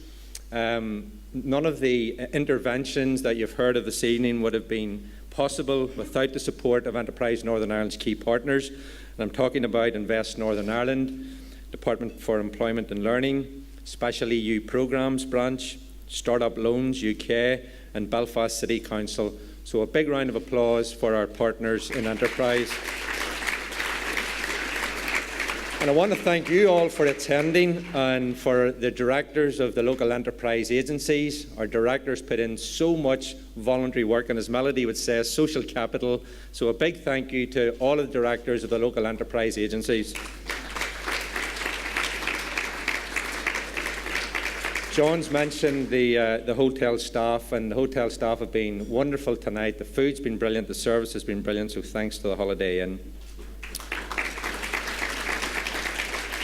None of the interventions that you've heard of this evening would have been possible without the support of Enterprise Northern Ireland's key partners. And I'm talking about Invest Northern Ireland, Department for Employment and Learning, Special EU Programmes Branch, Startup Loans UK, and Belfast City Council. So a big round of applause for our partners in Enterprise. And I want to thank you all for attending, and for the directors of the local enterprise agencies. Our directors put in so much voluntary work, and as Melody would say, social capital. So a big thank you to all of the directors of the local enterprise agencies. John's mentioned the hotel staff, and the hotel staff have been wonderful tonight. The food's been brilliant, the service has been brilliant, so thanks to the Holiday Inn.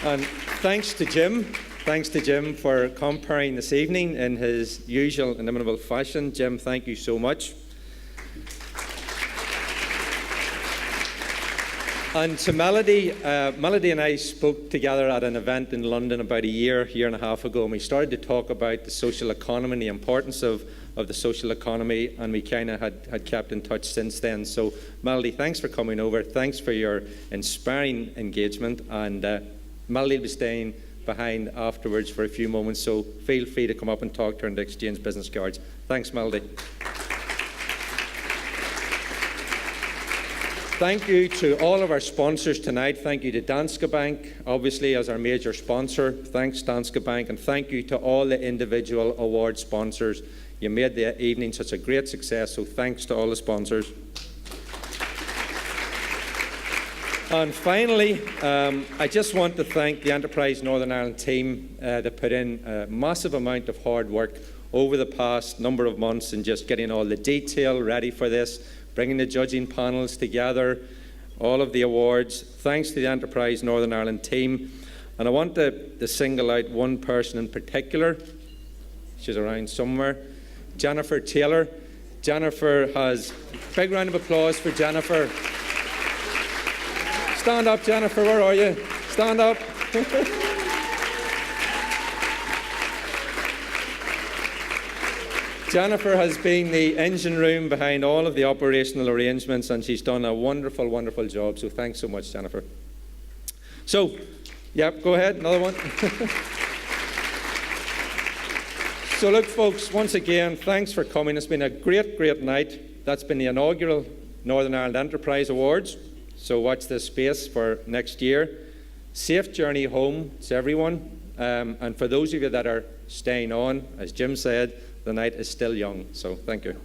And thanks to Jim for comparing this evening in his usual inimitable fashion. Jim, thank you so much. And to Melody, Melody and I spoke together at an event in London about a year and a half ago, and we started to talk about the social economy and the importance of the social economy, and we kind of had kept in touch since then. So, Melody, thanks for coming over. Thanks for your inspiring engagement, and Melody will be staying behind afterwards for a few moments, so feel free to come up and talk to her and exchange business cards. Thanks, Melody. Thank you to all of our sponsors tonight. Thank you to Danske Bank, obviously, as our major sponsor. Thanks, Danske Bank. And thank you to all the individual award sponsors. You made the evening such a great success, so thanks to all the sponsors. And finally, I just want to thank the Enterprise Northern Ireland team that put in a massive amount of hard work over the past number of months in just getting all the detail ready for this, bringing the judging panels together, all of the awards. Thanks to the Enterprise Northern Ireland team. And I want to single out one person in particular. She's around somewhere. Jennifer Taylor. Jennifer has... Big round of applause for Jennifer. Stand up, Jennifer. Where are you? Stand up. Jennifer has been the engine room behind all of the operational arrangements, and she's done a wonderful, wonderful job. So thanks so much, Jennifer. So, yep, go ahead. Another one. So look, folks, once again, thanks for coming. It's been a great, great night. That's been the inaugural Northern Ireland Enterprise Awards. So watch this space for next year. Safe journey home to everyone. And for those of you that are staying on, as Jim said, the night is still young. So thank you.